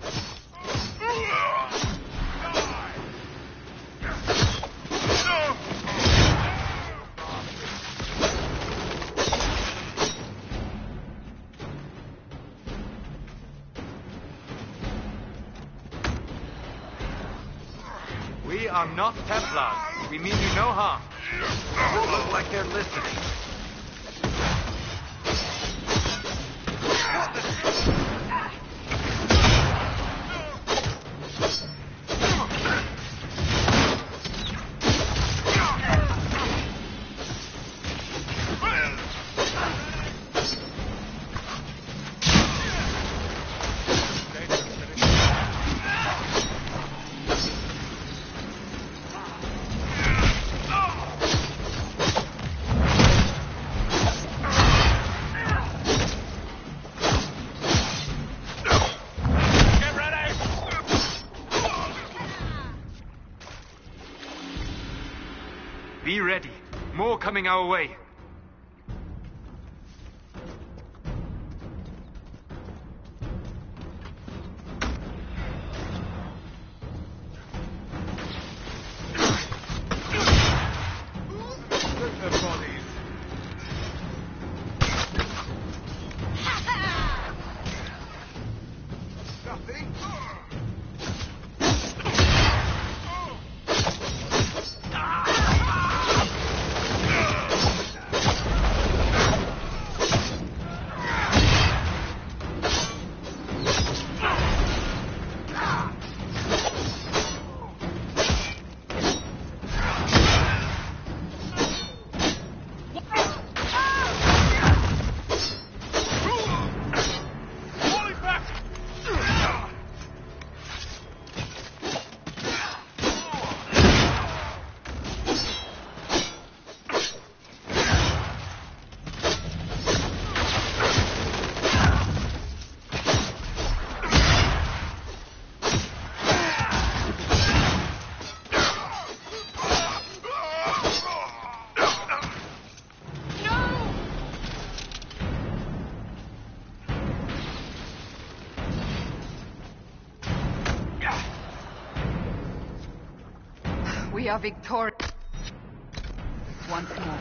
Speaker 6: We are not Templars. We mean you no harm.
Speaker 7: Look like they're listening.
Speaker 6: Be ready. More coming our way.
Speaker 3: We are victorious. Once more.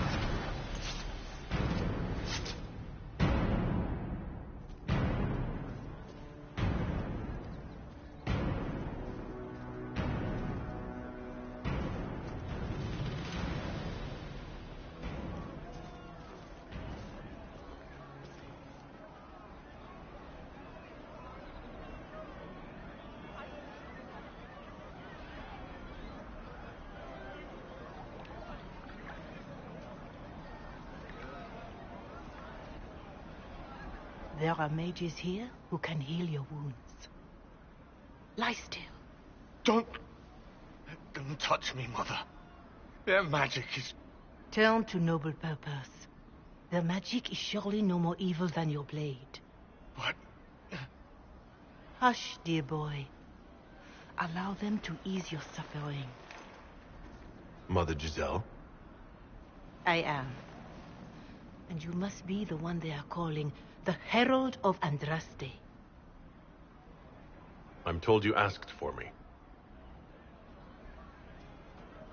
Speaker 15: There are mages here who can heal your wounds. Lie still.
Speaker 1: Don't touch me, Mother. Their magic is...
Speaker 15: Turn to noble purpose. Their magic is surely no more evil than your blade.
Speaker 1: What?
Speaker 15: Hush, dear boy. Allow them to ease your suffering.
Speaker 2: Mother Giselle?
Speaker 15: I am. And you must be the one they are calling the Herald of Andraste.
Speaker 2: I'm told you asked for me.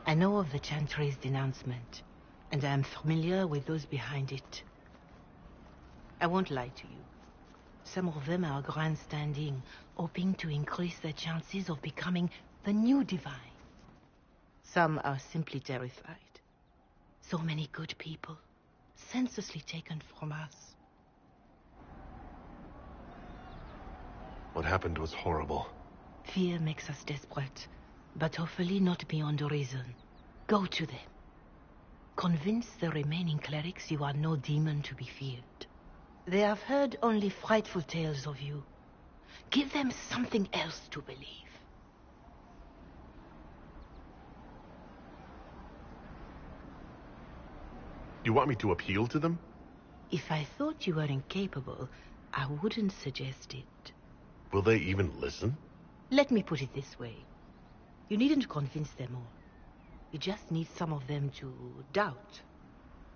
Speaker 15: I know of the Chantry's denouncement, and I am familiar with those behind it. I won't lie to you. Some of them are grandstanding, hoping to increase their chances of becoming the new divine. Some are simply terrified. So many good people, senselessly taken from us.
Speaker 2: What happened was horrible.
Speaker 15: Fear makes us desperate, but hopefully not beyond reason. Go to them. Convince the remaining clerics you are no demon to be feared. They have heard only frightful tales of you. Give them something else to believe.
Speaker 2: You want me to appeal to them?
Speaker 15: If I thought you were incapable, I wouldn't suggest it.
Speaker 2: Will they even listen?
Speaker 15: Let me put it this way. You needn't convince them all. You just need some of them to doubt.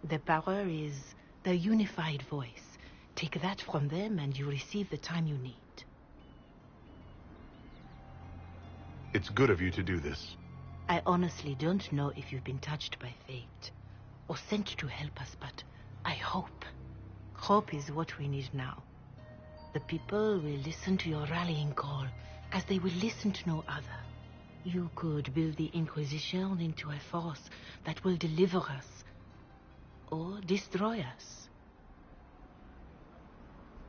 Speaker 15: Their power is their unified voice. Take that from them and you receive the time you need.
Speaker 2: It's good of you to do this.
Speaker 15: I honestly don't know if you've been touched by fate or sent to help us, but I hope. Hope is what we need now. The people will listen to your rallying call as they will listen to no other. You could build the Inquisition into a force that will deliver us or destroy us.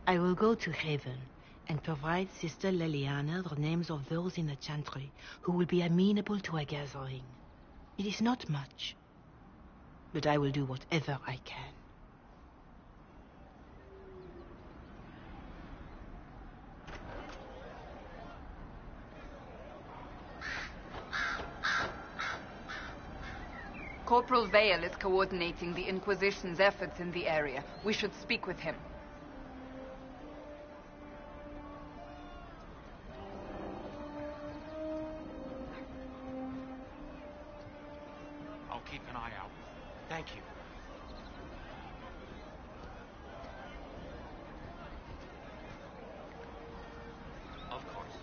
Speaker 15: I will go to Haven and provide Sister Leliana the names of those in the Chantry who will be amenable to a gathering. It is not much, but I will do whatever I can.
Speaker 3: Corporal Vale is coordinating the Inquisition's efforts in the area. We should speak with him.
Speaker 5: I'll keep an eye out.
Speaker 16: Thank you. Of course.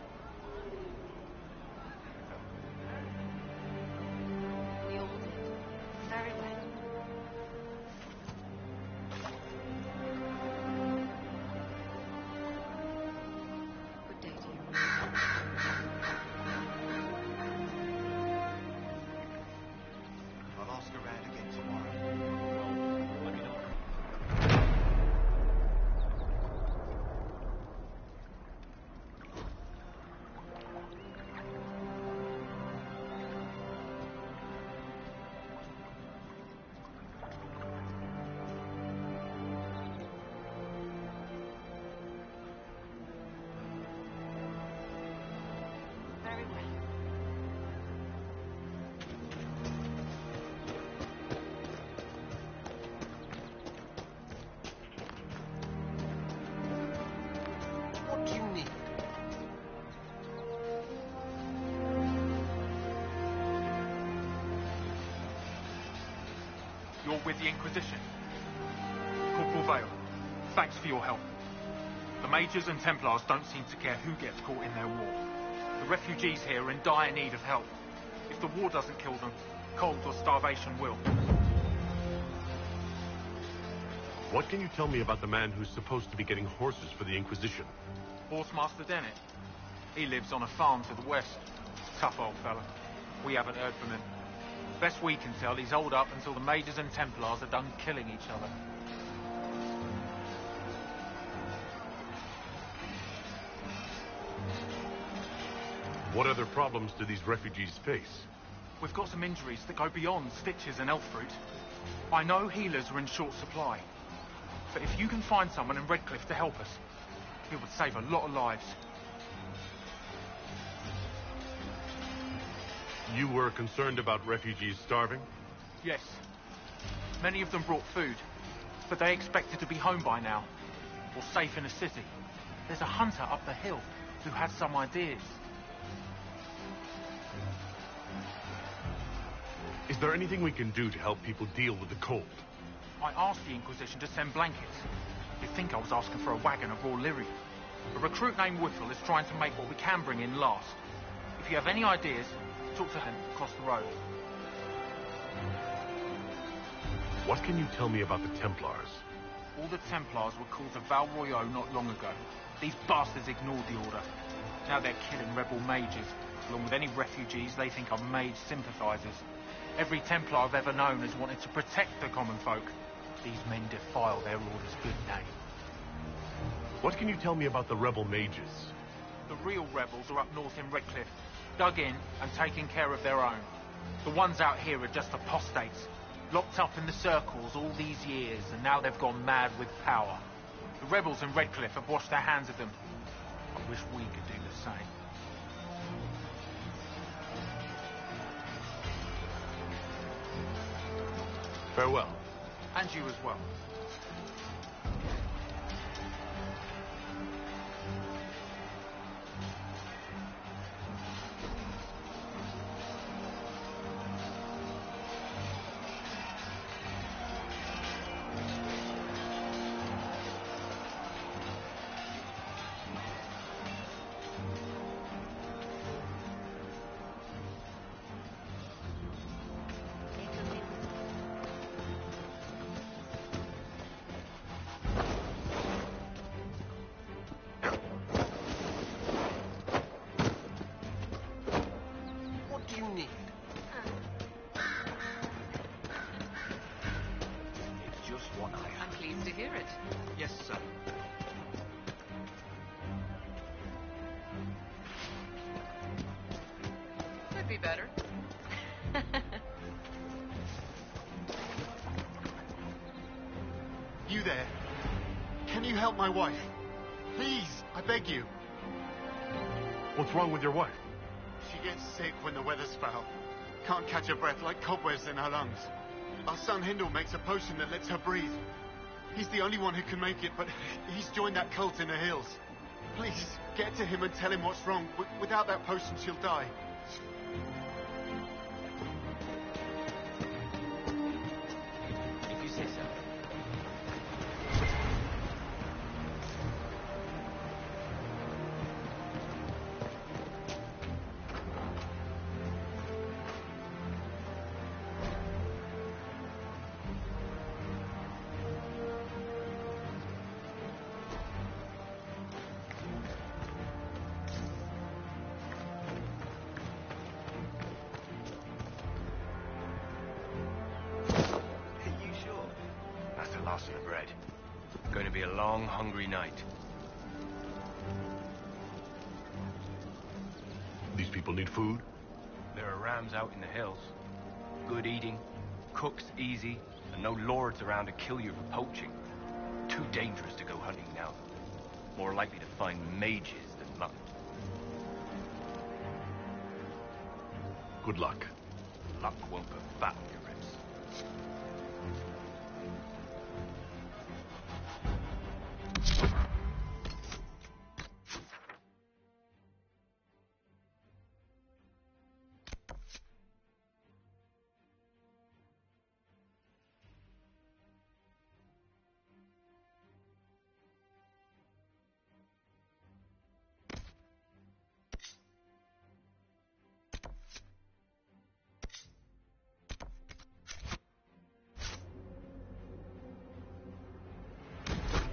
Speaker 13: We all did. Very well. Good day to you.
Speaker 10: I'll ask around again tomorrow.
Speaker 16: Let me know.
Speaker 13: Very well.
Speaker 10: What do you need?
Speaker 17: You're with the Inquisition. Corporal Vale, thanks for your help. The Majors and Templars don't seem to care who gets caught in their war. The refugees here are in dire need of help. If the war doesn't kill them, cold or starvation will.
Speaker 2: What can you tell me about the man who's supposed to be getting horses for the Inquisition?
Speaker 17: Horsemaster Dennett. He lives on a farm to the west. Tough old fella. We haven't heard from him. Best we can tell, he's holed up until the Majors and Templars are done killing each other.
Speaker 2: What other problems do these refugees face?
Speaker 17: We've got some injuries that go beyond stitches and elf fruit. I know healers are in short supply. But if you can find someone in Redcliffe to help us, it would save a lot of lives.
Speaker 2: You were concerned about refugees starving?
Speaker 17: Yes. Many of them brought food, but they expected to be home by now, or safe in a city. There's a hunter up the hill who had some ideas.
Speaker 2: Is there anything we can do to help people deal with the cold?
Speaker 17: I asked the Inquisition to send blankets. You'd think I was asking for a wagon of raw lyrium. A recruit named Whittle is trying to make what we can bring in last. If you have any ideas, talk to him across the road.
Speaker 2: What can you tell me about the Templars?
Speaker 17: All the Templars were called to Val Royeaux not long ago. These bastards ignored the order. Now they're killing rebel mages, along with any refugees they think are mage sympathizers. Every Templar I've ever known has wanted to protect the common folk. These men defile their order's good name.
Speaker 2: What can you tell me about the rebel mages?
Speaker 17: The real rebels are up north in Redcliffe, dug in and taking care of their own. The ones out here are just apostates, locked up in the circles all these years, and now they've gone mad with power. The rebels in Redcliffe have washed their hands of them. I wish we could do the same.
Speaker 2: Farewell.
Speaker 17: And you as well.
Speaker 14: Be better.
Speaker 18: You there? Can you help my wife? Please, I beg you.
Speaker 2: What's wrong with your wife?
Speaker 18: She gets sick when the weather's foul. Can't catch her breath, like cobwebs in her lungs. Our son Hindle makes a potion that lets her breathe. He's the only one who can make it, but he's joined that cult in the hills. Please, get to him and tell him what's wrong. Without that potion, she'll die.
Speaker 19: be a long, hungry night.
Speaker 1: These people need food?
Speaker 19: There are rams out in the hills. Good eating, cooks easy, and no lords around to kill you for poaching. Too dangerous to go hunting now. More likely to find mages than mutton.
Speaker 1: Good luck.
Speaker 19: Luck won't put fat on your ribs.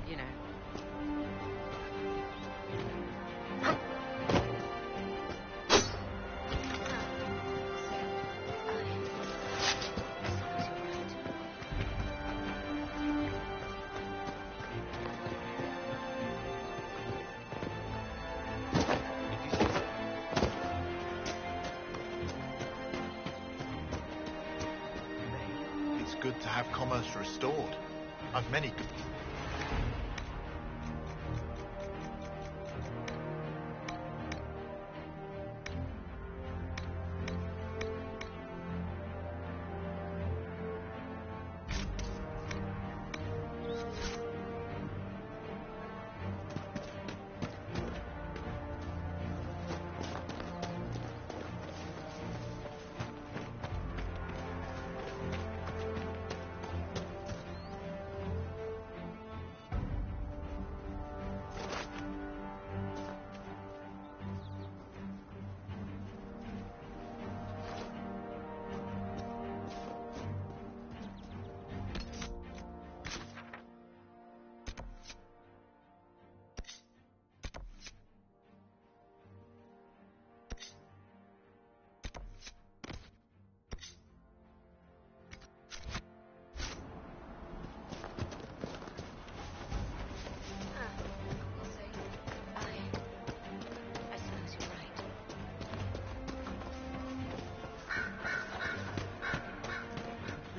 Speaker 13: You know.
Speaker 20: It's good to have commerce restored. I've many good...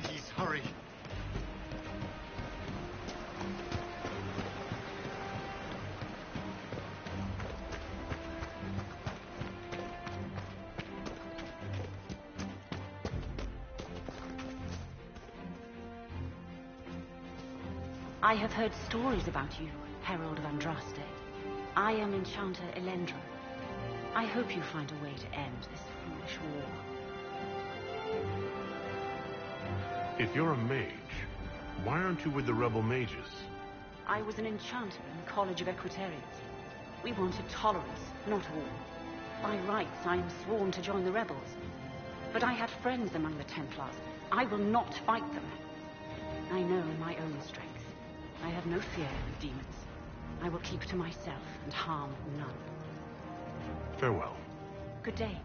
Speaker 20: Please, hurry.
Speaker 21: I have heard stories about you, Herald of Andraste. I am Enchanter Elendra. I hope you find a way to end this foolish war.
Speaker 1: If you're a mage, why aren't you with the rebel mages?
Speaker 21: I was an enchanter in the College of Equitarians. We wanted tolerance, not war. By rights, I am sworn to join the rebels. But I have friends among the Templars. I will not fight them. I know my own strength. I have no fear of demons. I will keep to myself and harm none.
Speaker 1: Farewell.
Speaker 21: Good day.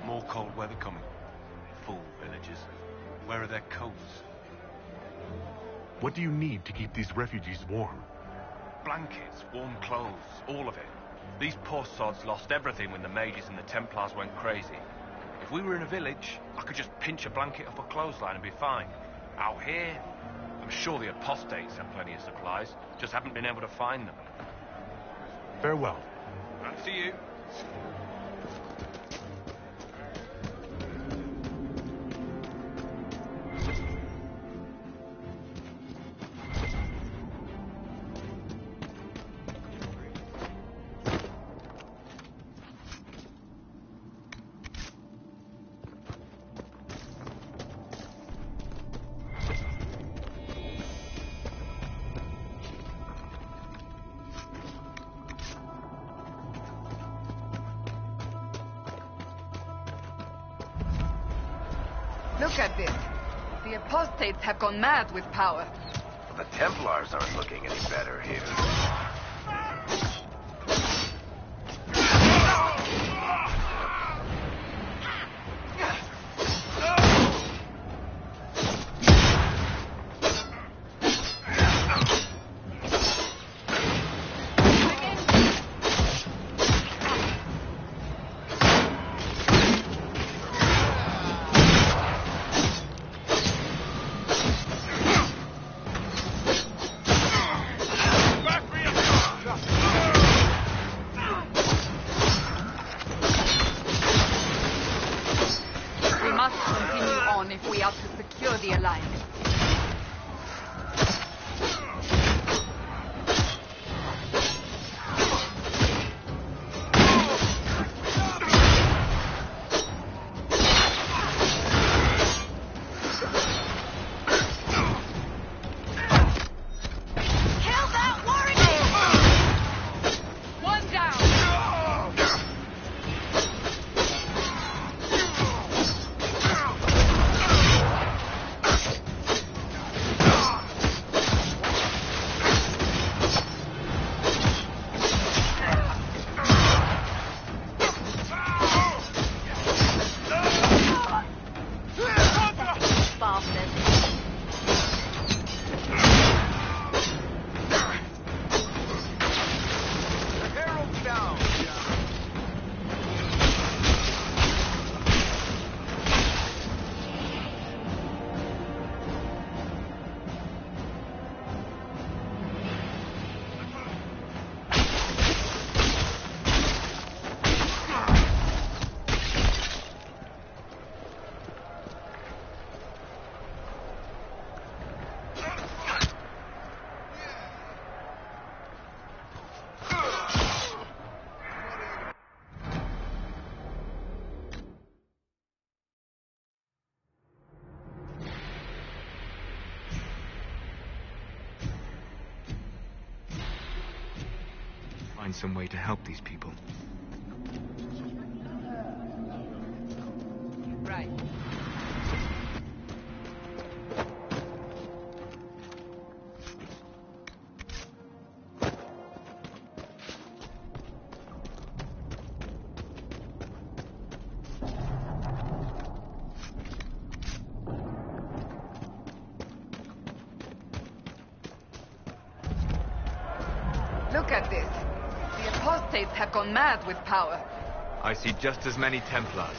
Speaker 19: More cold weather coming. Fool villagers. Where are their coats?
Speaker 1: What do you need to keep these refugees warm?
Speaker 19: Blankets, warm clothes, all of it. These poor sods lost everything when the mages and the Templars went crazy. If we were in a village, I could just pinch a blanket off a clothesline and be fine. Out here, I'm sure the apostates have plenty of supplies, just haven't been able to find them.
Speaker 1: Farewell.
Speaker 19: And to you.
Speaker 3: Look at this. The apostates have gone mad with power.
Speaker 7: the Templars aren't looking any better here.
Speaker 3: If we are to secure the Alliance.
Speaker 6: Find some way to help these people.
Speaker 3: Right. Look at this. The apostates have gone mad with power.
Speaker 6: I see just as many Templars.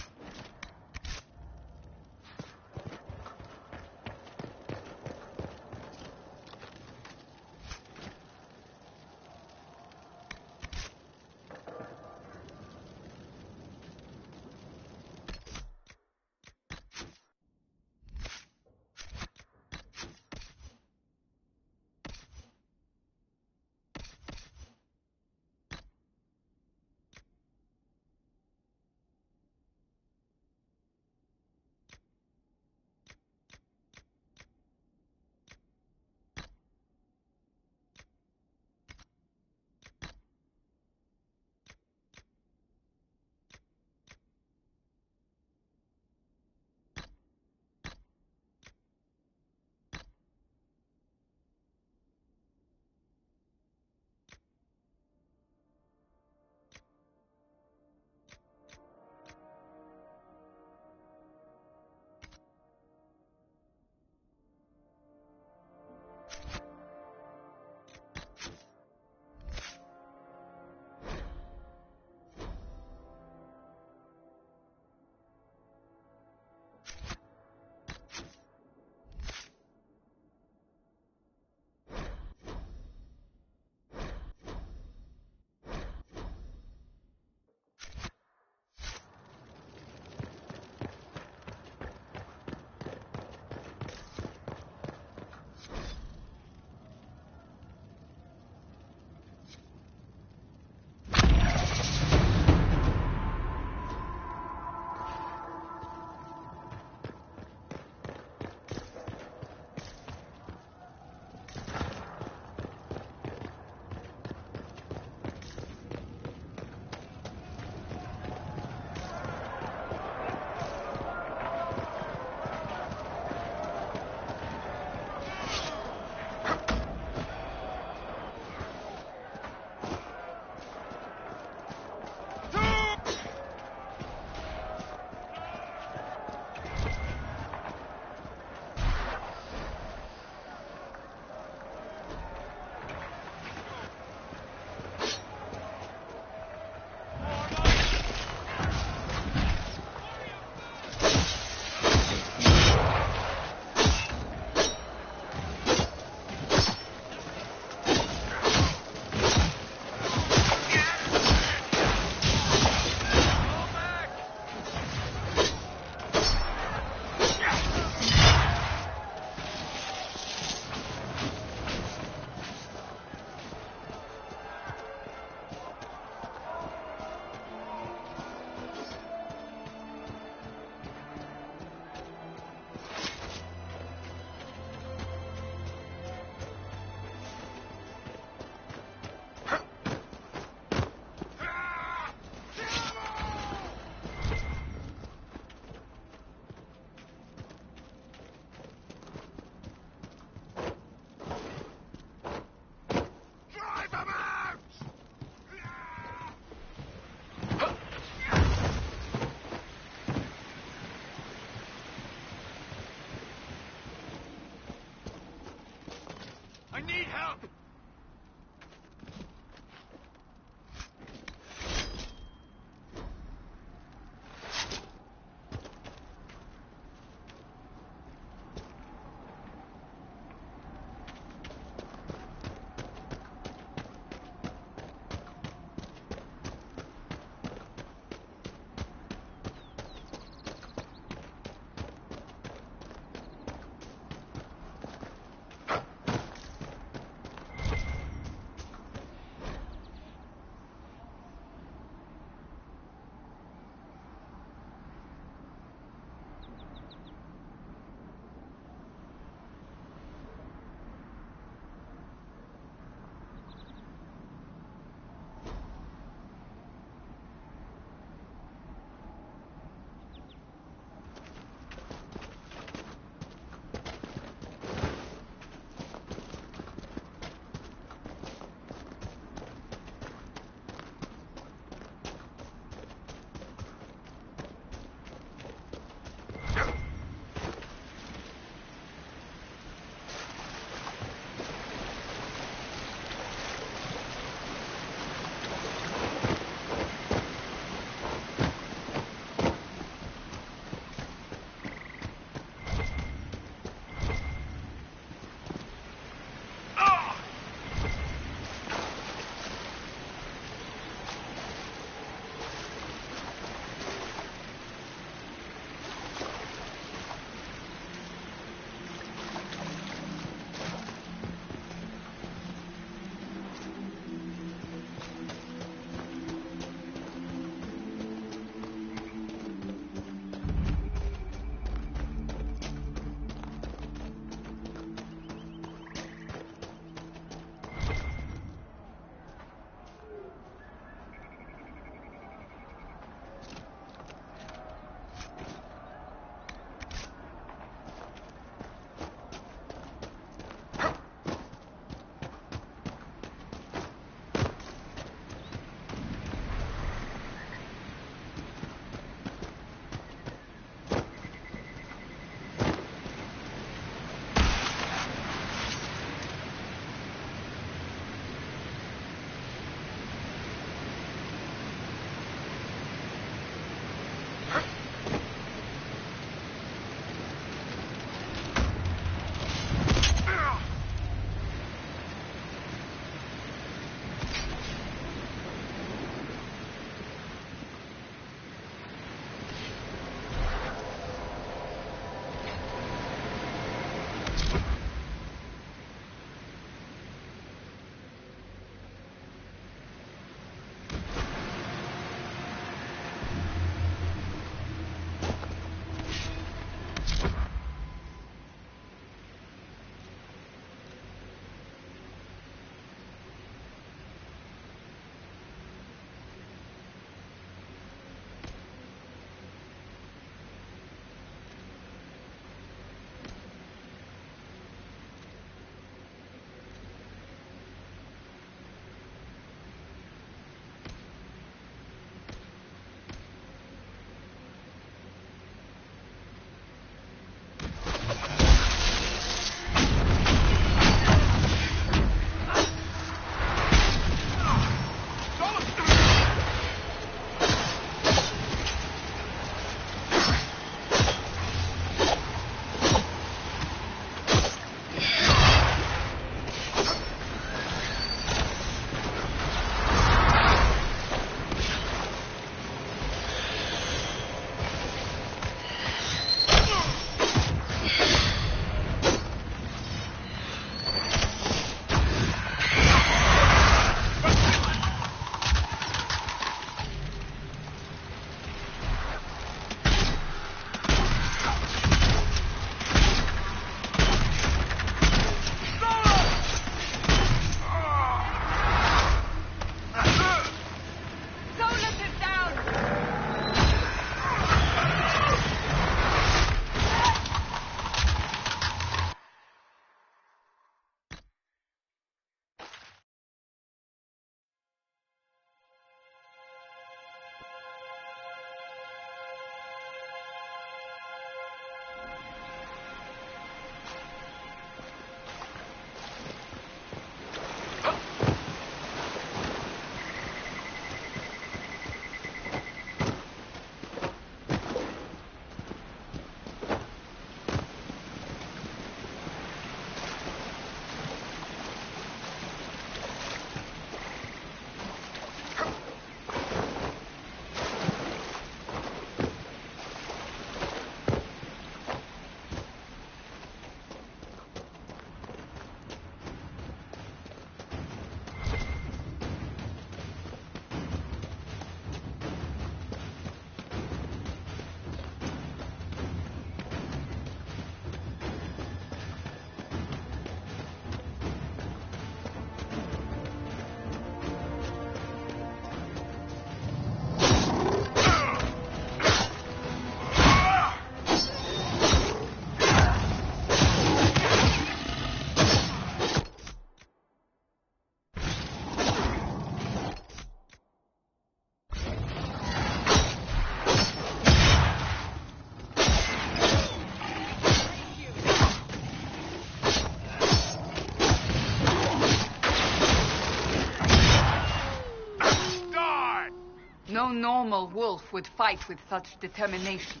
Speaker 3: No normal wolf would fight with such determination.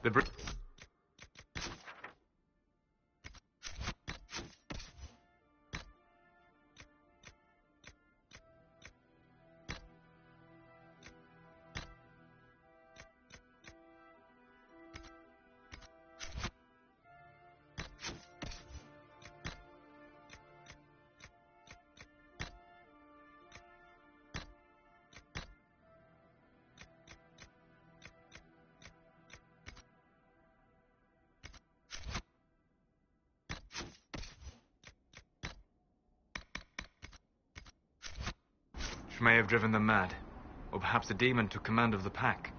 Speaker 6: The may have driven them mad. Or perhaps a demon took command of the pack.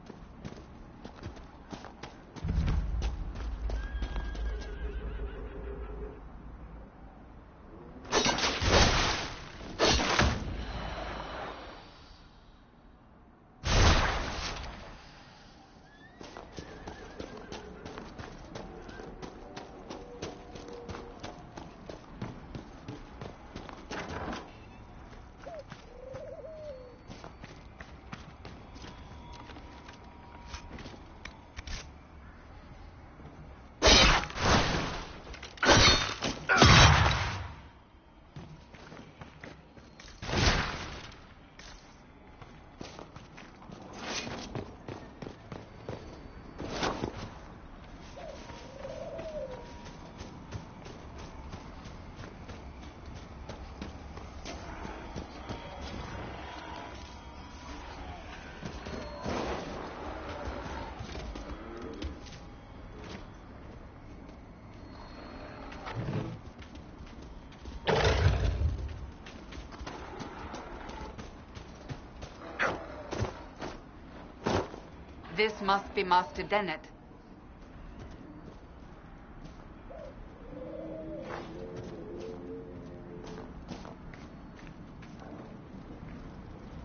Speaker 3: This must be Master Dennett.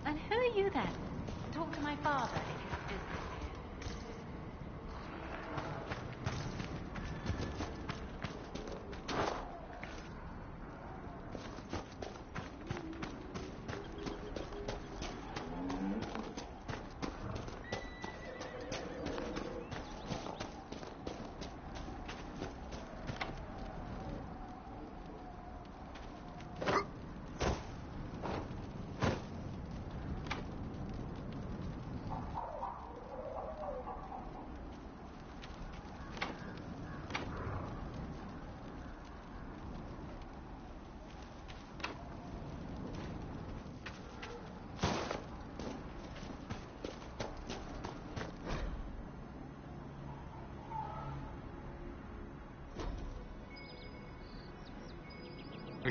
Speaker 21: And who are you then? Talk to my father if you have business here.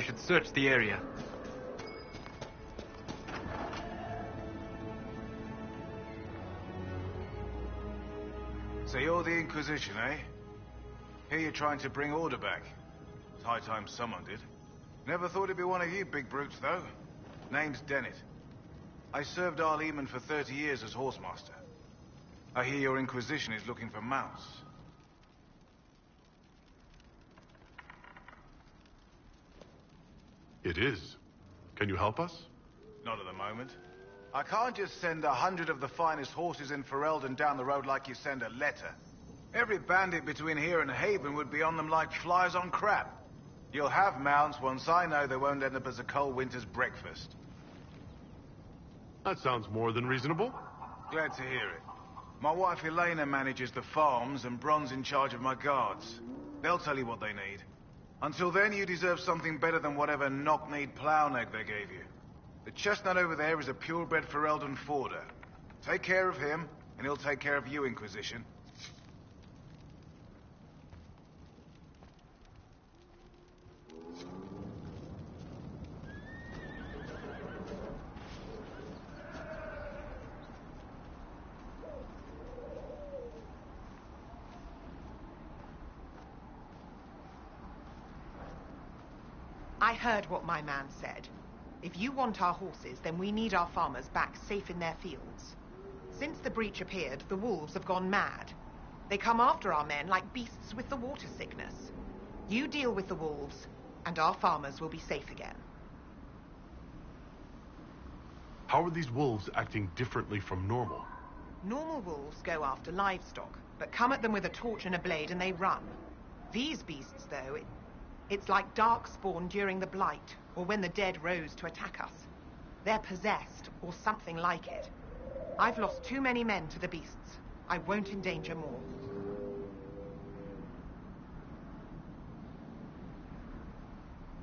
Speaker 6: We should search the area.
Speaker 8: So you're the Inquisition, eh? Here you're trying to bring order back. It's high time someone did. Never thought it'd be one of you big brutes, though. Name's Dennett. I served L0N for 30 years as horsemaster. I hear your Inquisition is looking for mounts.
Speaker 2: It is. Can you help us?
Speaker 8: Not at the moment. I can't just send 100 of the finest horses in Ferelden down the road like you send a letter. Every bandit between here and Haven would be on them like flies on crap. You'll have mounts once I know they won't end up as a cold winter's breakfast.
Speaker 2: That sounds more than reasonable.
Speaker 8: Glad to hear it. My wife Elena manages the farms and Bron's in charge of my guards. They'll tell you what they need. Until then, you deserve something better than whatever knock-kneed plow-neg they gave you. The chestnut over there is a purebred Ferelden forder. Take care of him, and he'll take care of you, Inquisition.
Speaker 22: I heard what my man said. If you want our horses, then we need our farmers back safe in their fields. Since the breach appeared, the wolves have gone mad. They come after our men like beasts with the water sickness. You deal with the wolves, and our farmers will be safe again.
Speaker 1: How are these wolves acting differently from normal?
Speaker 22: Normal wolves go after livestock, but come at them with a torch and a blade and they run. These beasts, though, it's like darkspawn during the Blight, or when the dead rose to attack us. They're possessed, or something like it. I've lost too many men to the beasts. I won't endanger more.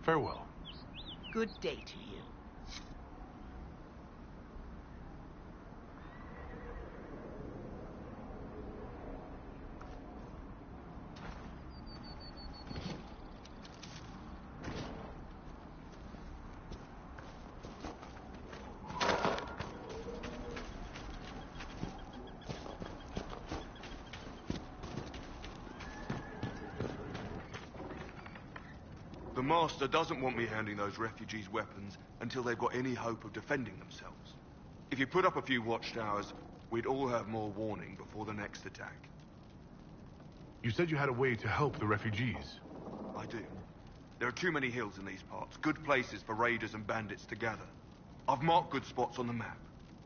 Speaker 1: Farewell.
Speaker 22: Good day to you.
Speaker 4: The Master doesn't want me handing those refugees weapons until they've got any hope of defending themselves. If you put up a few watchtowers, we'd all have more warning before the next attack.
Speaker 1: You said you had a way to help the refugees.
Speaker 4: I do. There are too many hills in these parts, good places for raiders and bandits to gather. I've marked good spots on the map.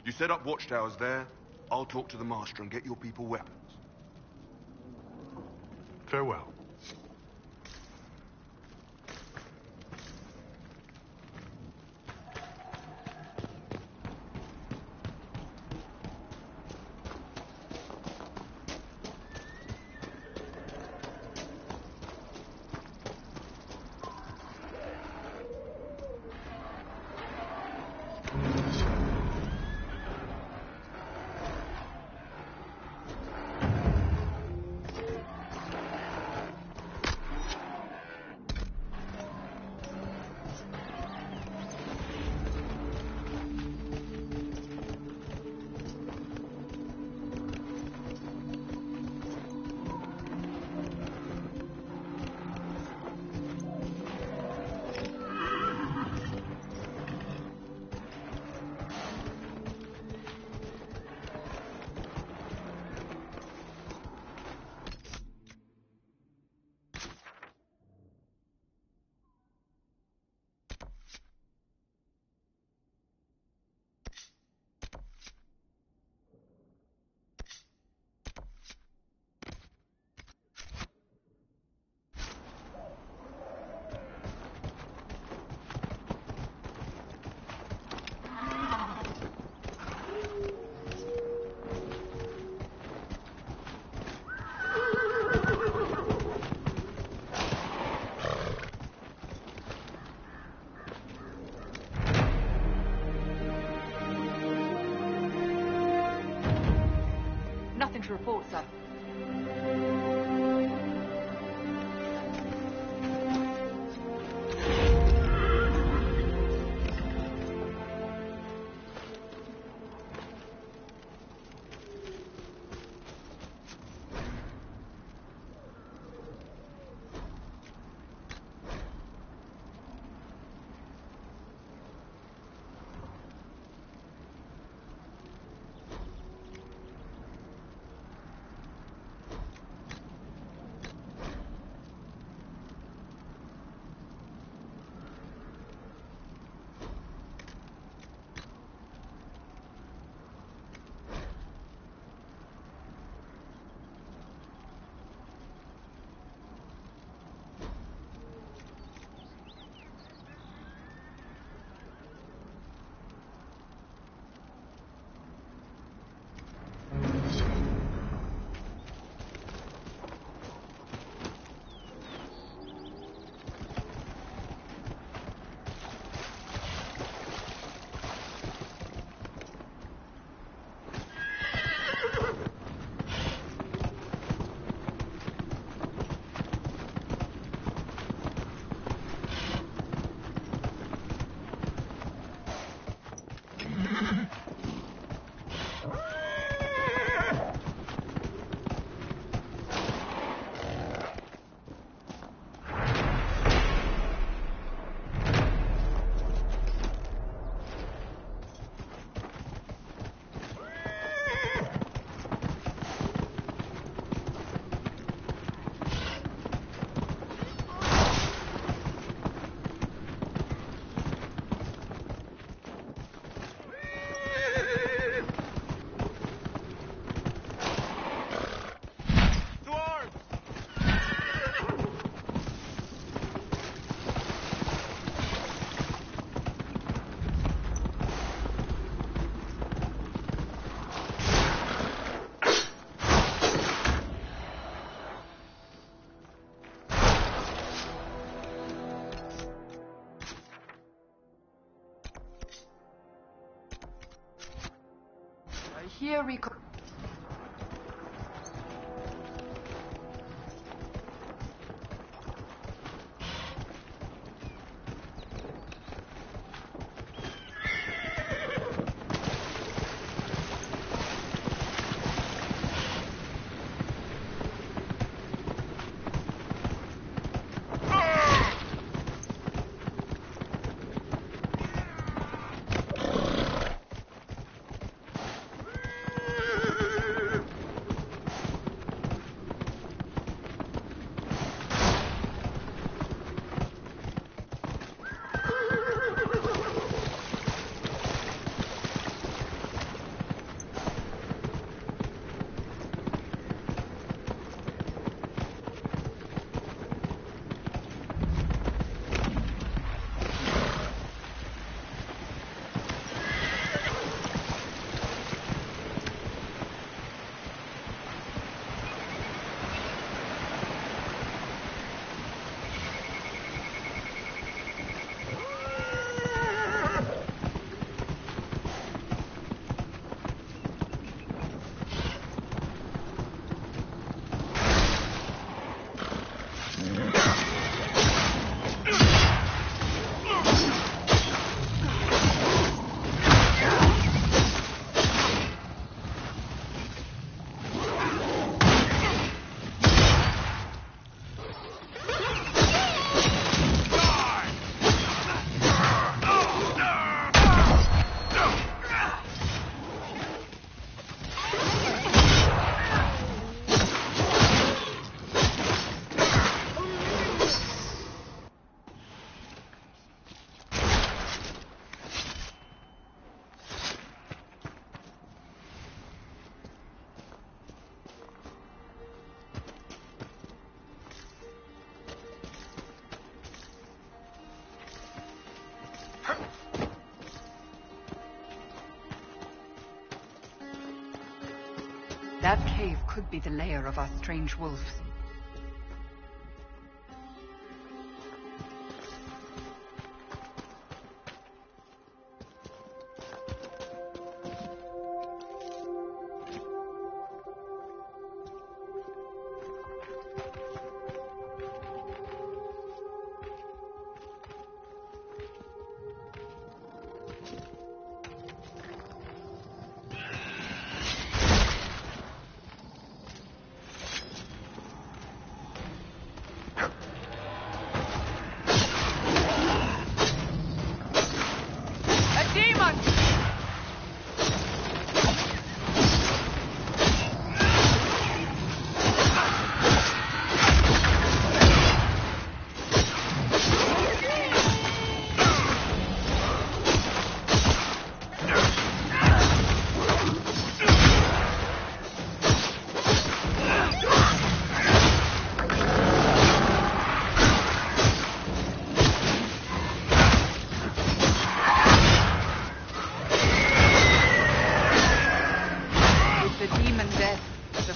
Speaker 4: You set up watchtowers there, I'll talk to the Master and get your people weapons.
Speaker 1: Farewell.
Speaker 14: Nothing to report, sir.
Speaker 3: Here we go. That cave could be the lair of our strange wolves.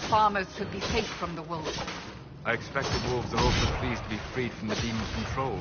Speaker 3: Farmers should be safe from the wolves.
Speaker 6: I expect the wolves are also pleased to be freed from the demon's control.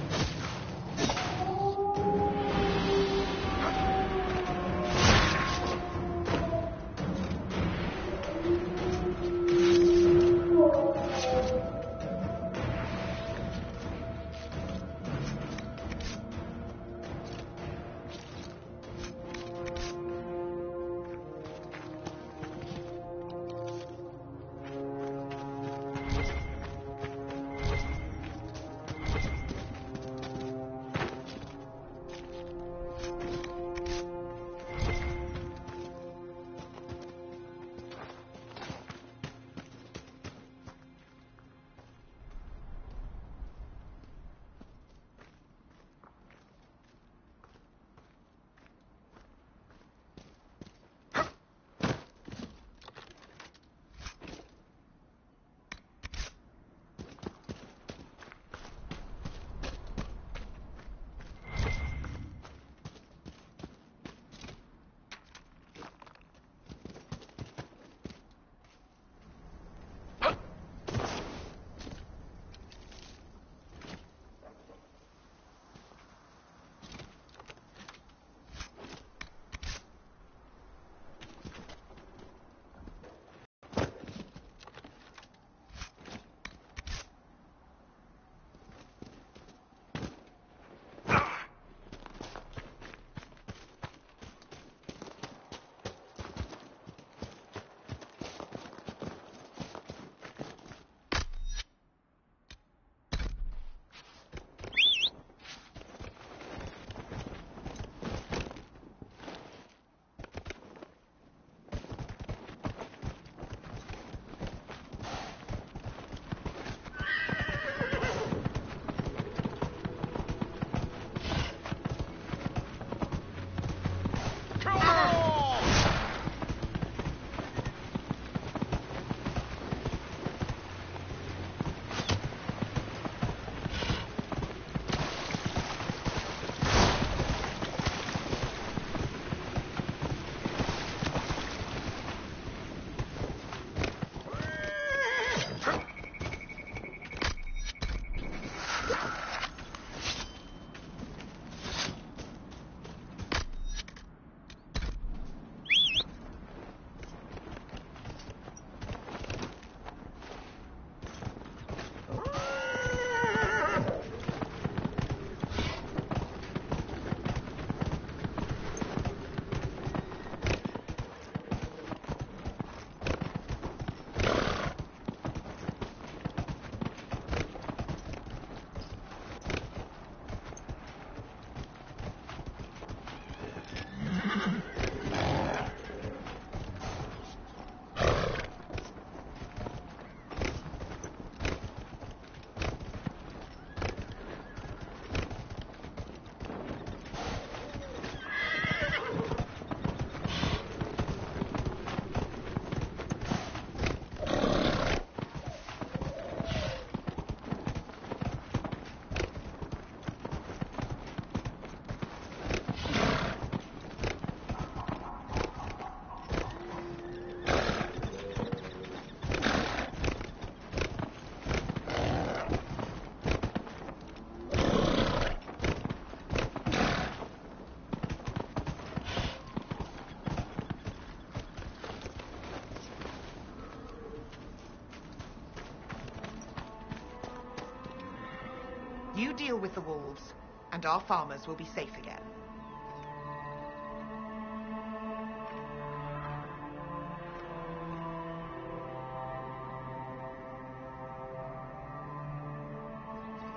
Speaker 22: deal with the wolves, and our farmers will be safe again.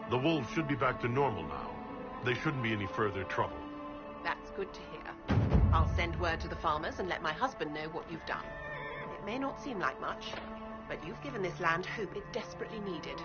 Speaker 1: The wolves should be back to normal now. They shouldn't be any further trouble.
Speaker 9: That's good to hear. I'll send word to the farmers and let my husband know what you've done. It may not seem like much, but you've given this land hope it desperately needed.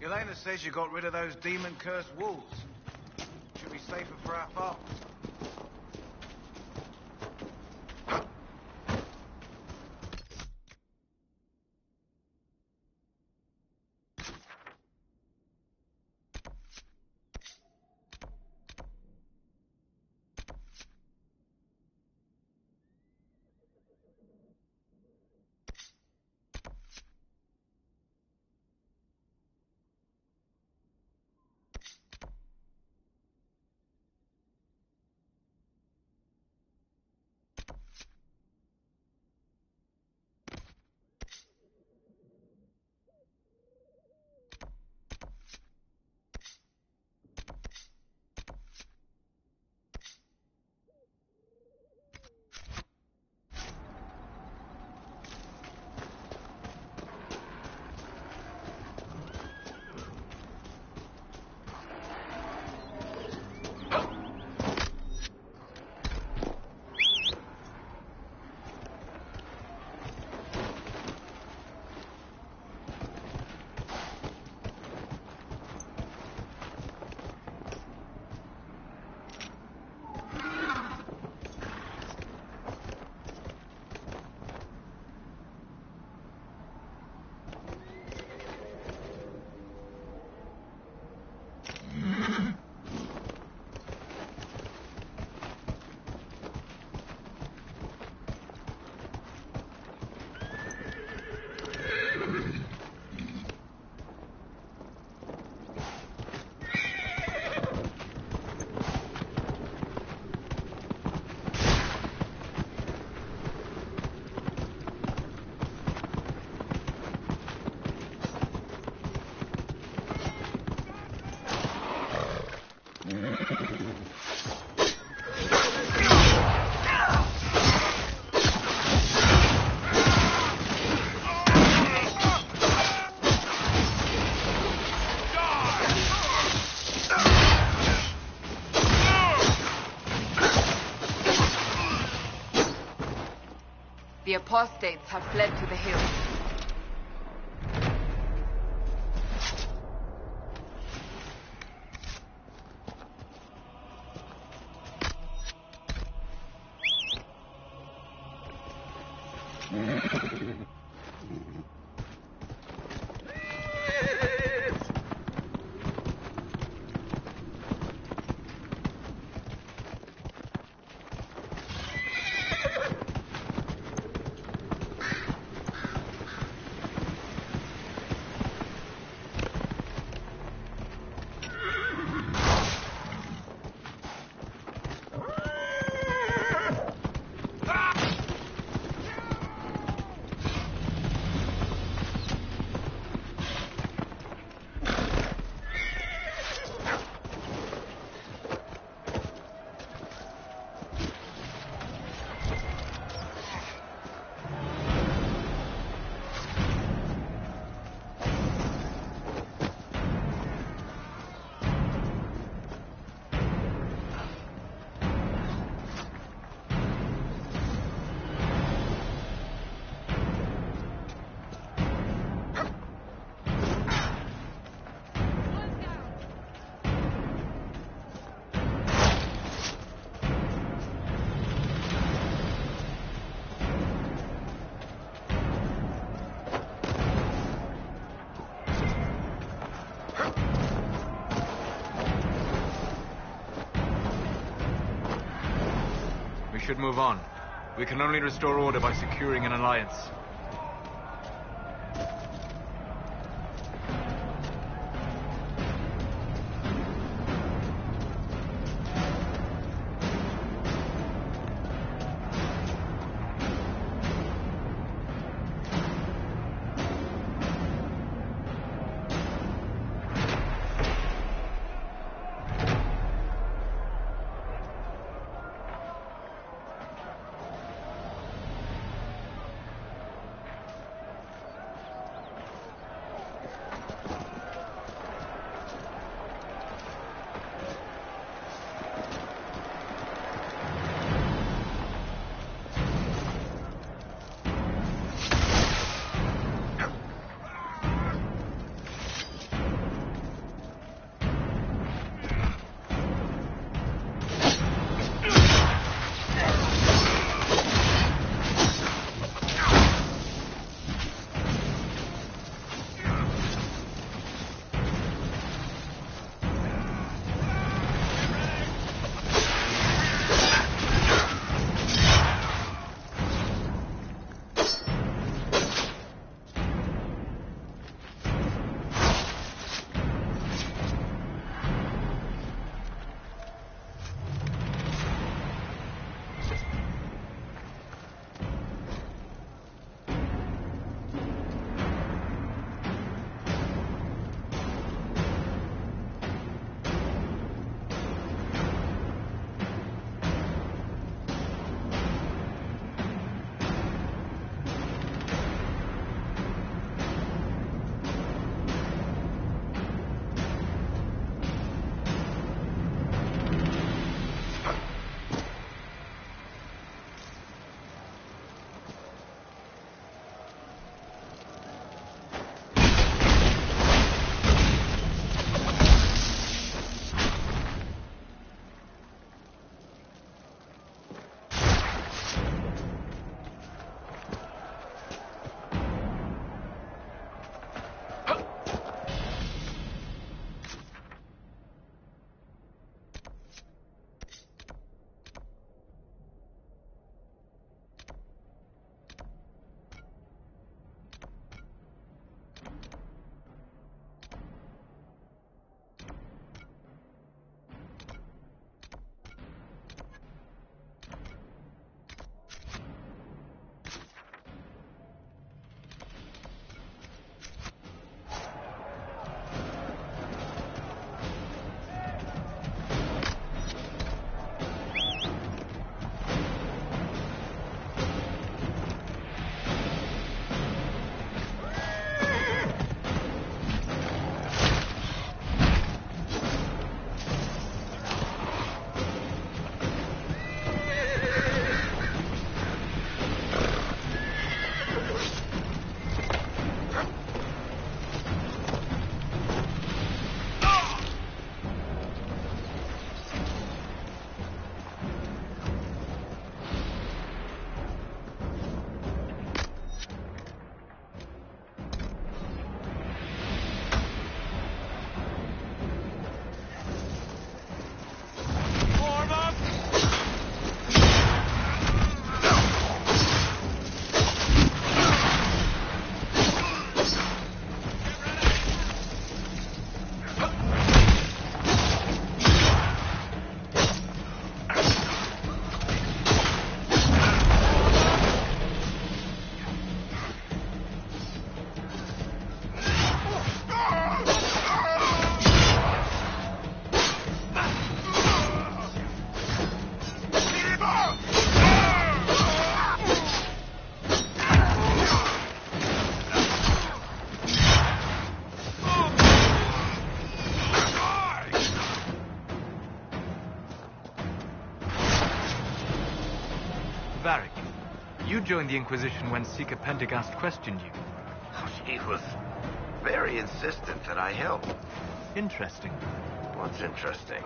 Speaker 8: Elena says you got rid of those demon-cursed wolves. Should be safer for our farms.
Speaker 3: The apostates have fled to the hills.
Speaker 6: should move on. We can only restore order by securing an alliance. You joined the Inquisition when Seeker Pendergast questioned you.
Speaker 7: He was very insistent that I help.
Speaker 6: Interesting.
Speaker 7: What's interesting?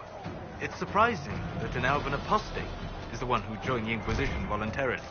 Speaker 6: It's surprising that an Elven apostate is the one who joined the Inquisition voluntarily.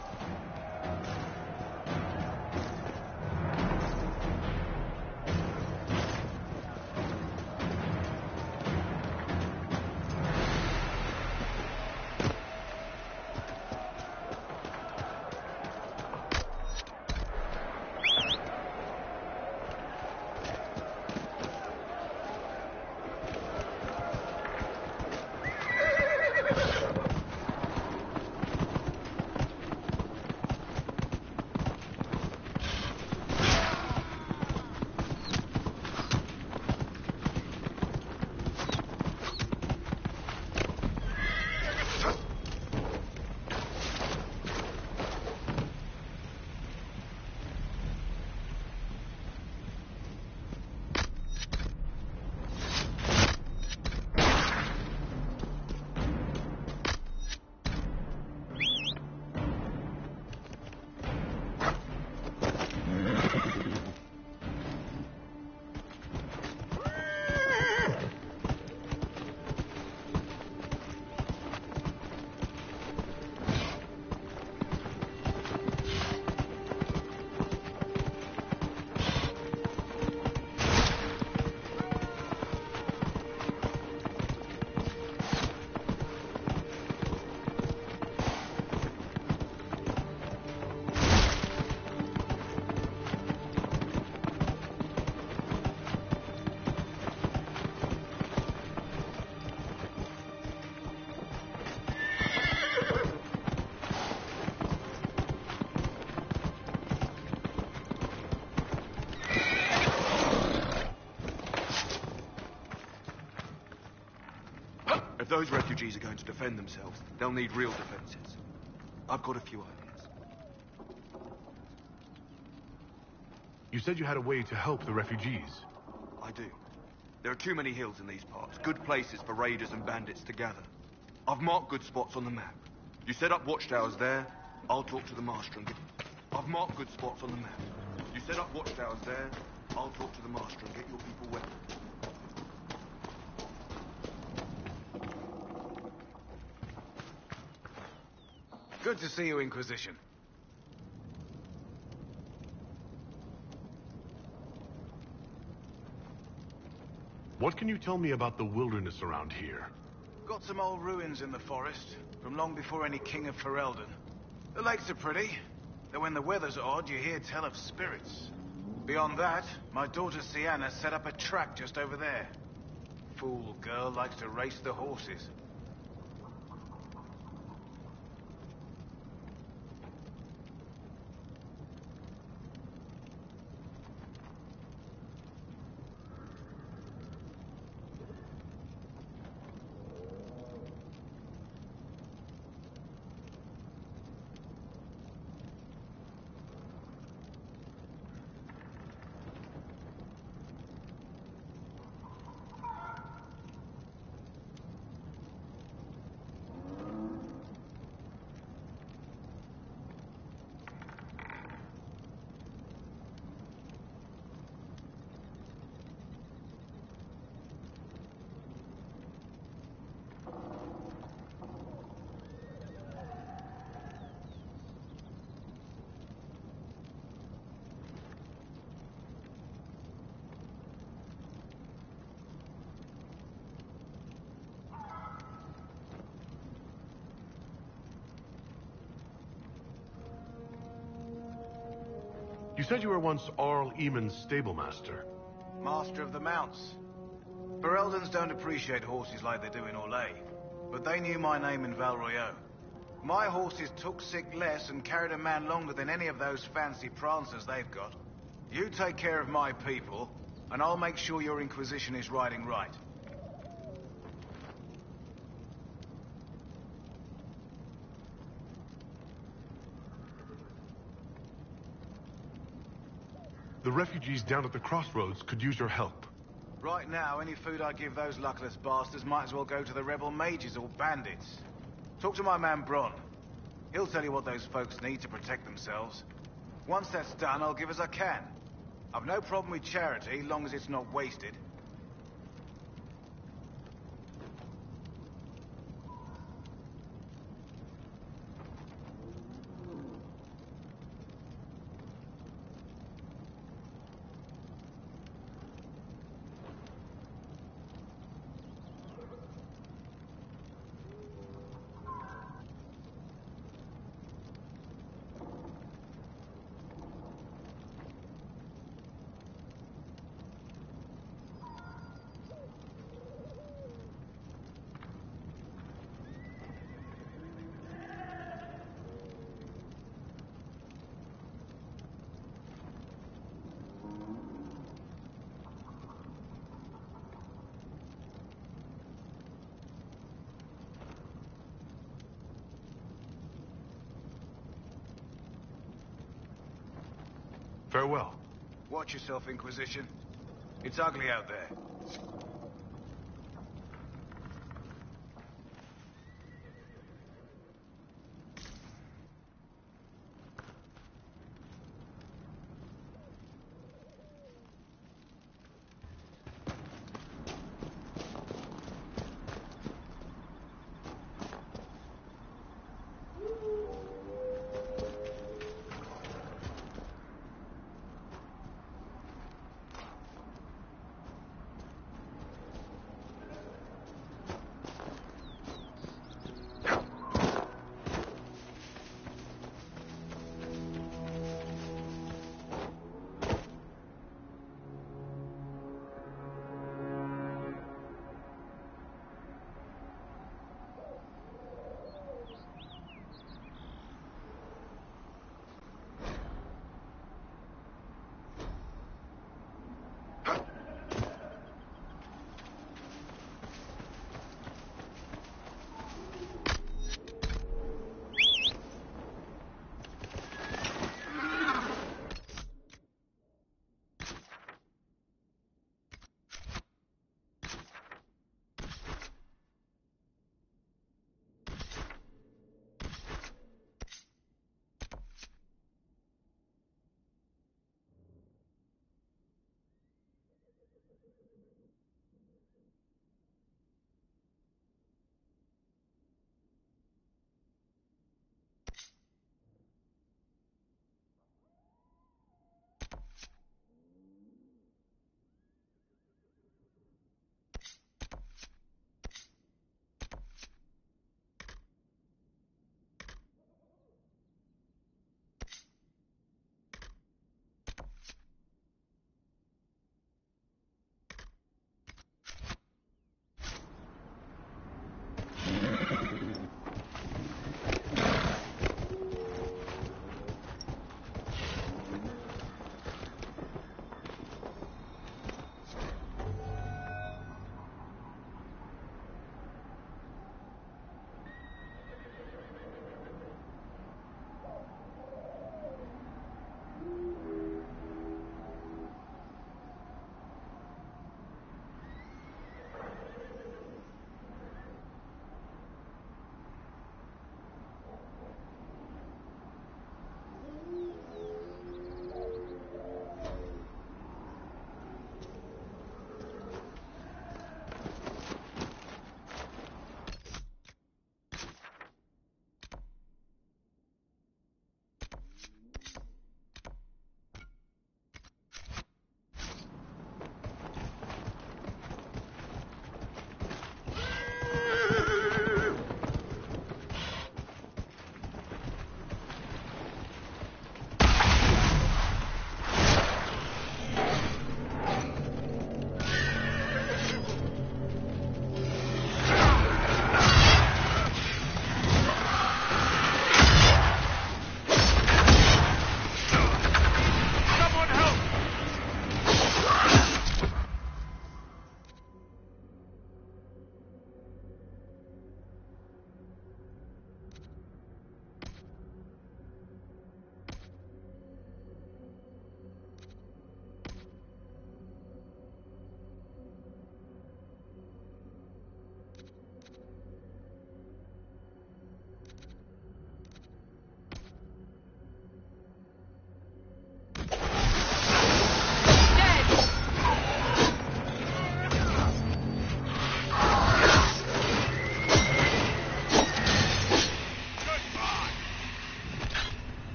Speaker 4: refugees are going to defend themselves, they'll need real defenses. I've got a few ideas.
Speaker 1: You said you had a way to help the refugees.
Speaker 4: I do. There are too many hills in these parts, good places for raiders and bandits to gather. I've marked good spots on the map. You set up watchtowers there, I'll talk to the master and get... I've marked good spots on the map. You set up watchtowers there, I'll talk to the master and get your people weapons.
Speaker 8: Good to see you, Inquisition.
Speaker 1: What can you tell me about the wilderness around here?
Speaker 8: Got some old ruins in the forest, from long before any king of Ferelden. The lakes are pretty, though when the weather's odd, you hear tell of spirits. Beyond that, my daughter Sienna set up a track just over there. Fool girl likes to race the horses.
Speaker 1: You said you were once L0N's stablemaster.
Speaker 8: Master of the mounts. Fereldans don't appreciate horses like they do in Orlais, but they knew my name in Val Royeaux. My horses took sick less and carried a man longer than any of those fancy prancers they've got. You take care of my people, and I'll make sure your Inquisition is riding right.
Speaker 1: The refugees down at the crossroads could use your help.
Speaker 8: Right now, any food I give those luckless bastards might as well go to the rebel mages or bandits. Talk to my man Bron. He'll tell you what those folks need to protect themselves. Once that's done, I'll give as I can. I've no problem with charity, long as it's not wasted.
Speaker 1: Farewell.
Speaker 8: Watch yourself, Inquisition. It's ugly out there.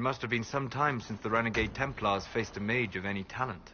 Speaker 6: must have been some time since the renegade Templars faced a mage of any talent.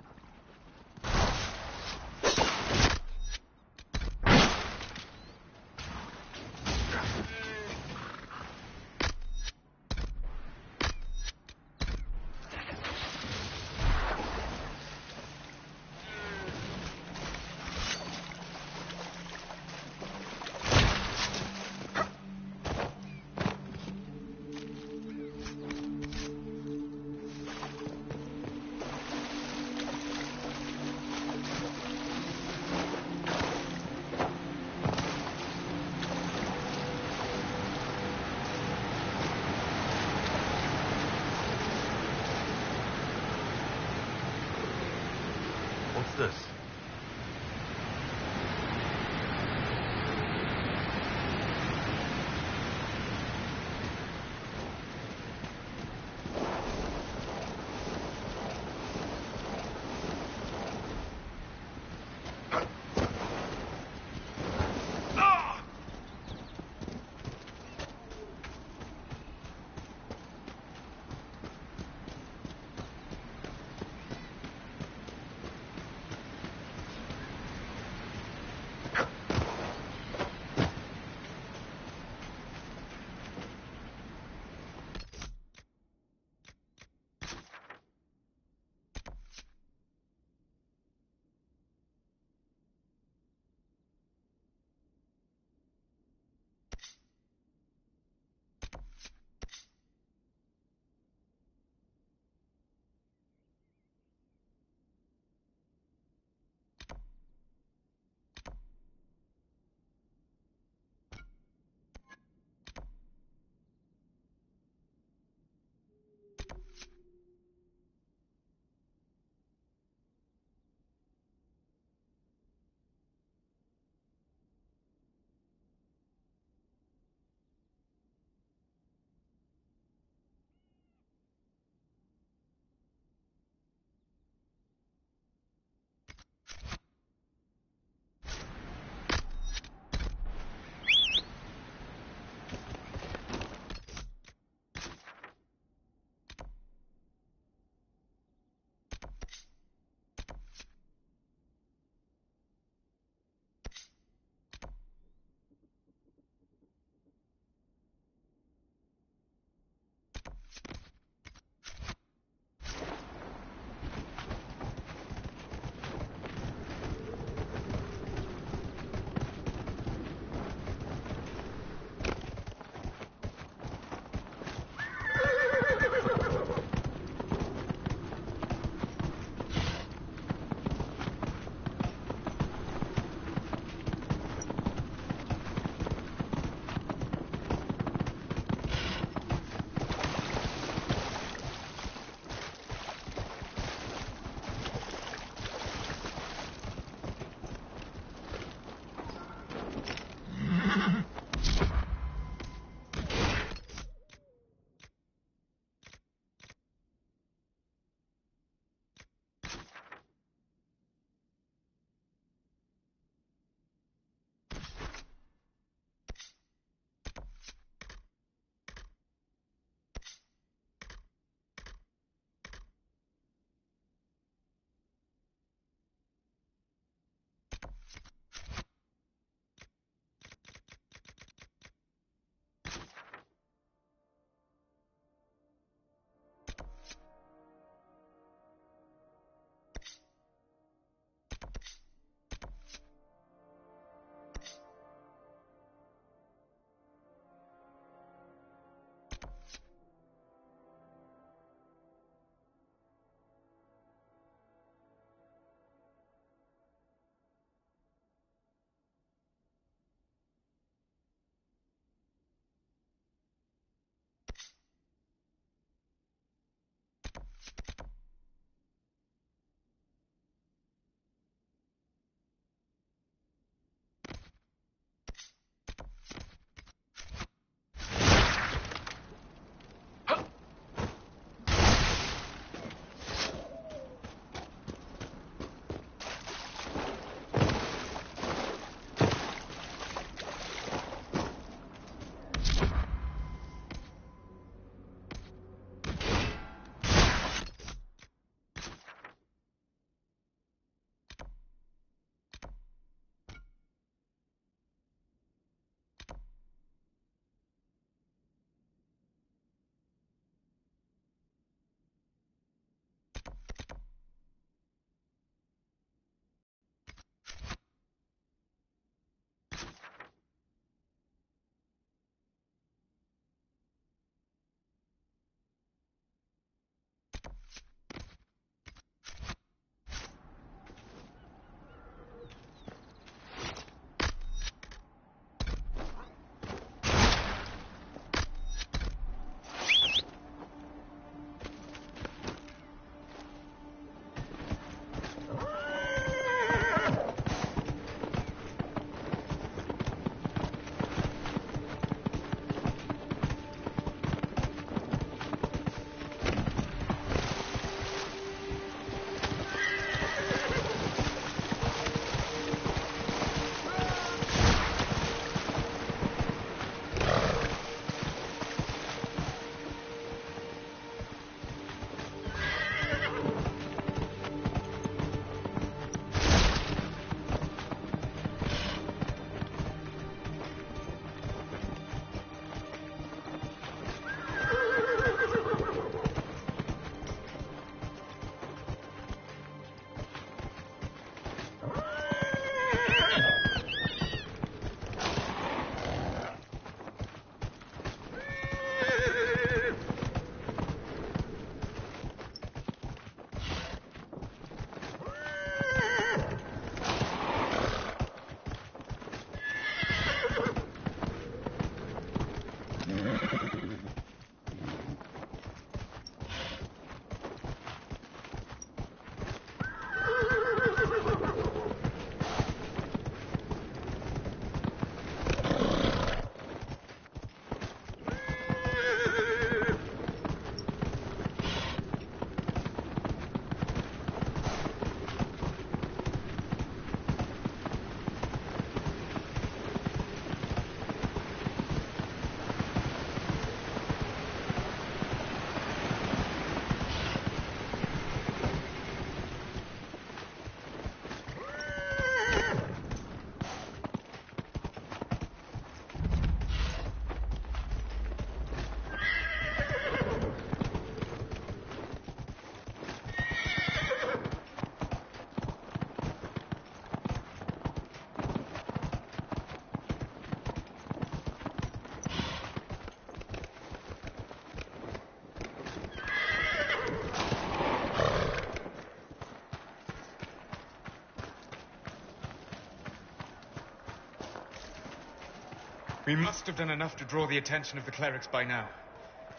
Speaker 6: We must have done enough to draw the attention of the clerics by now.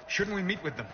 Speaker 6: Shouldn't we meet with them?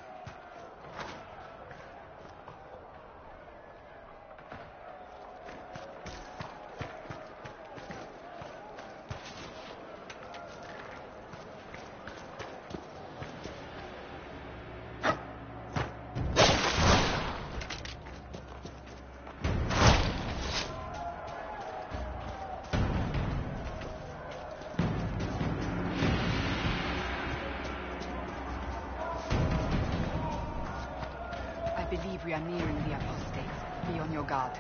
Speaker 3: I believe we are nearing the apostates. Be on your guard.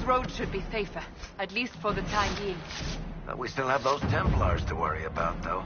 Speaker 3: Road should be safer, at least for the time being.
Speaker 7: But we still have those Templars to worry about, though.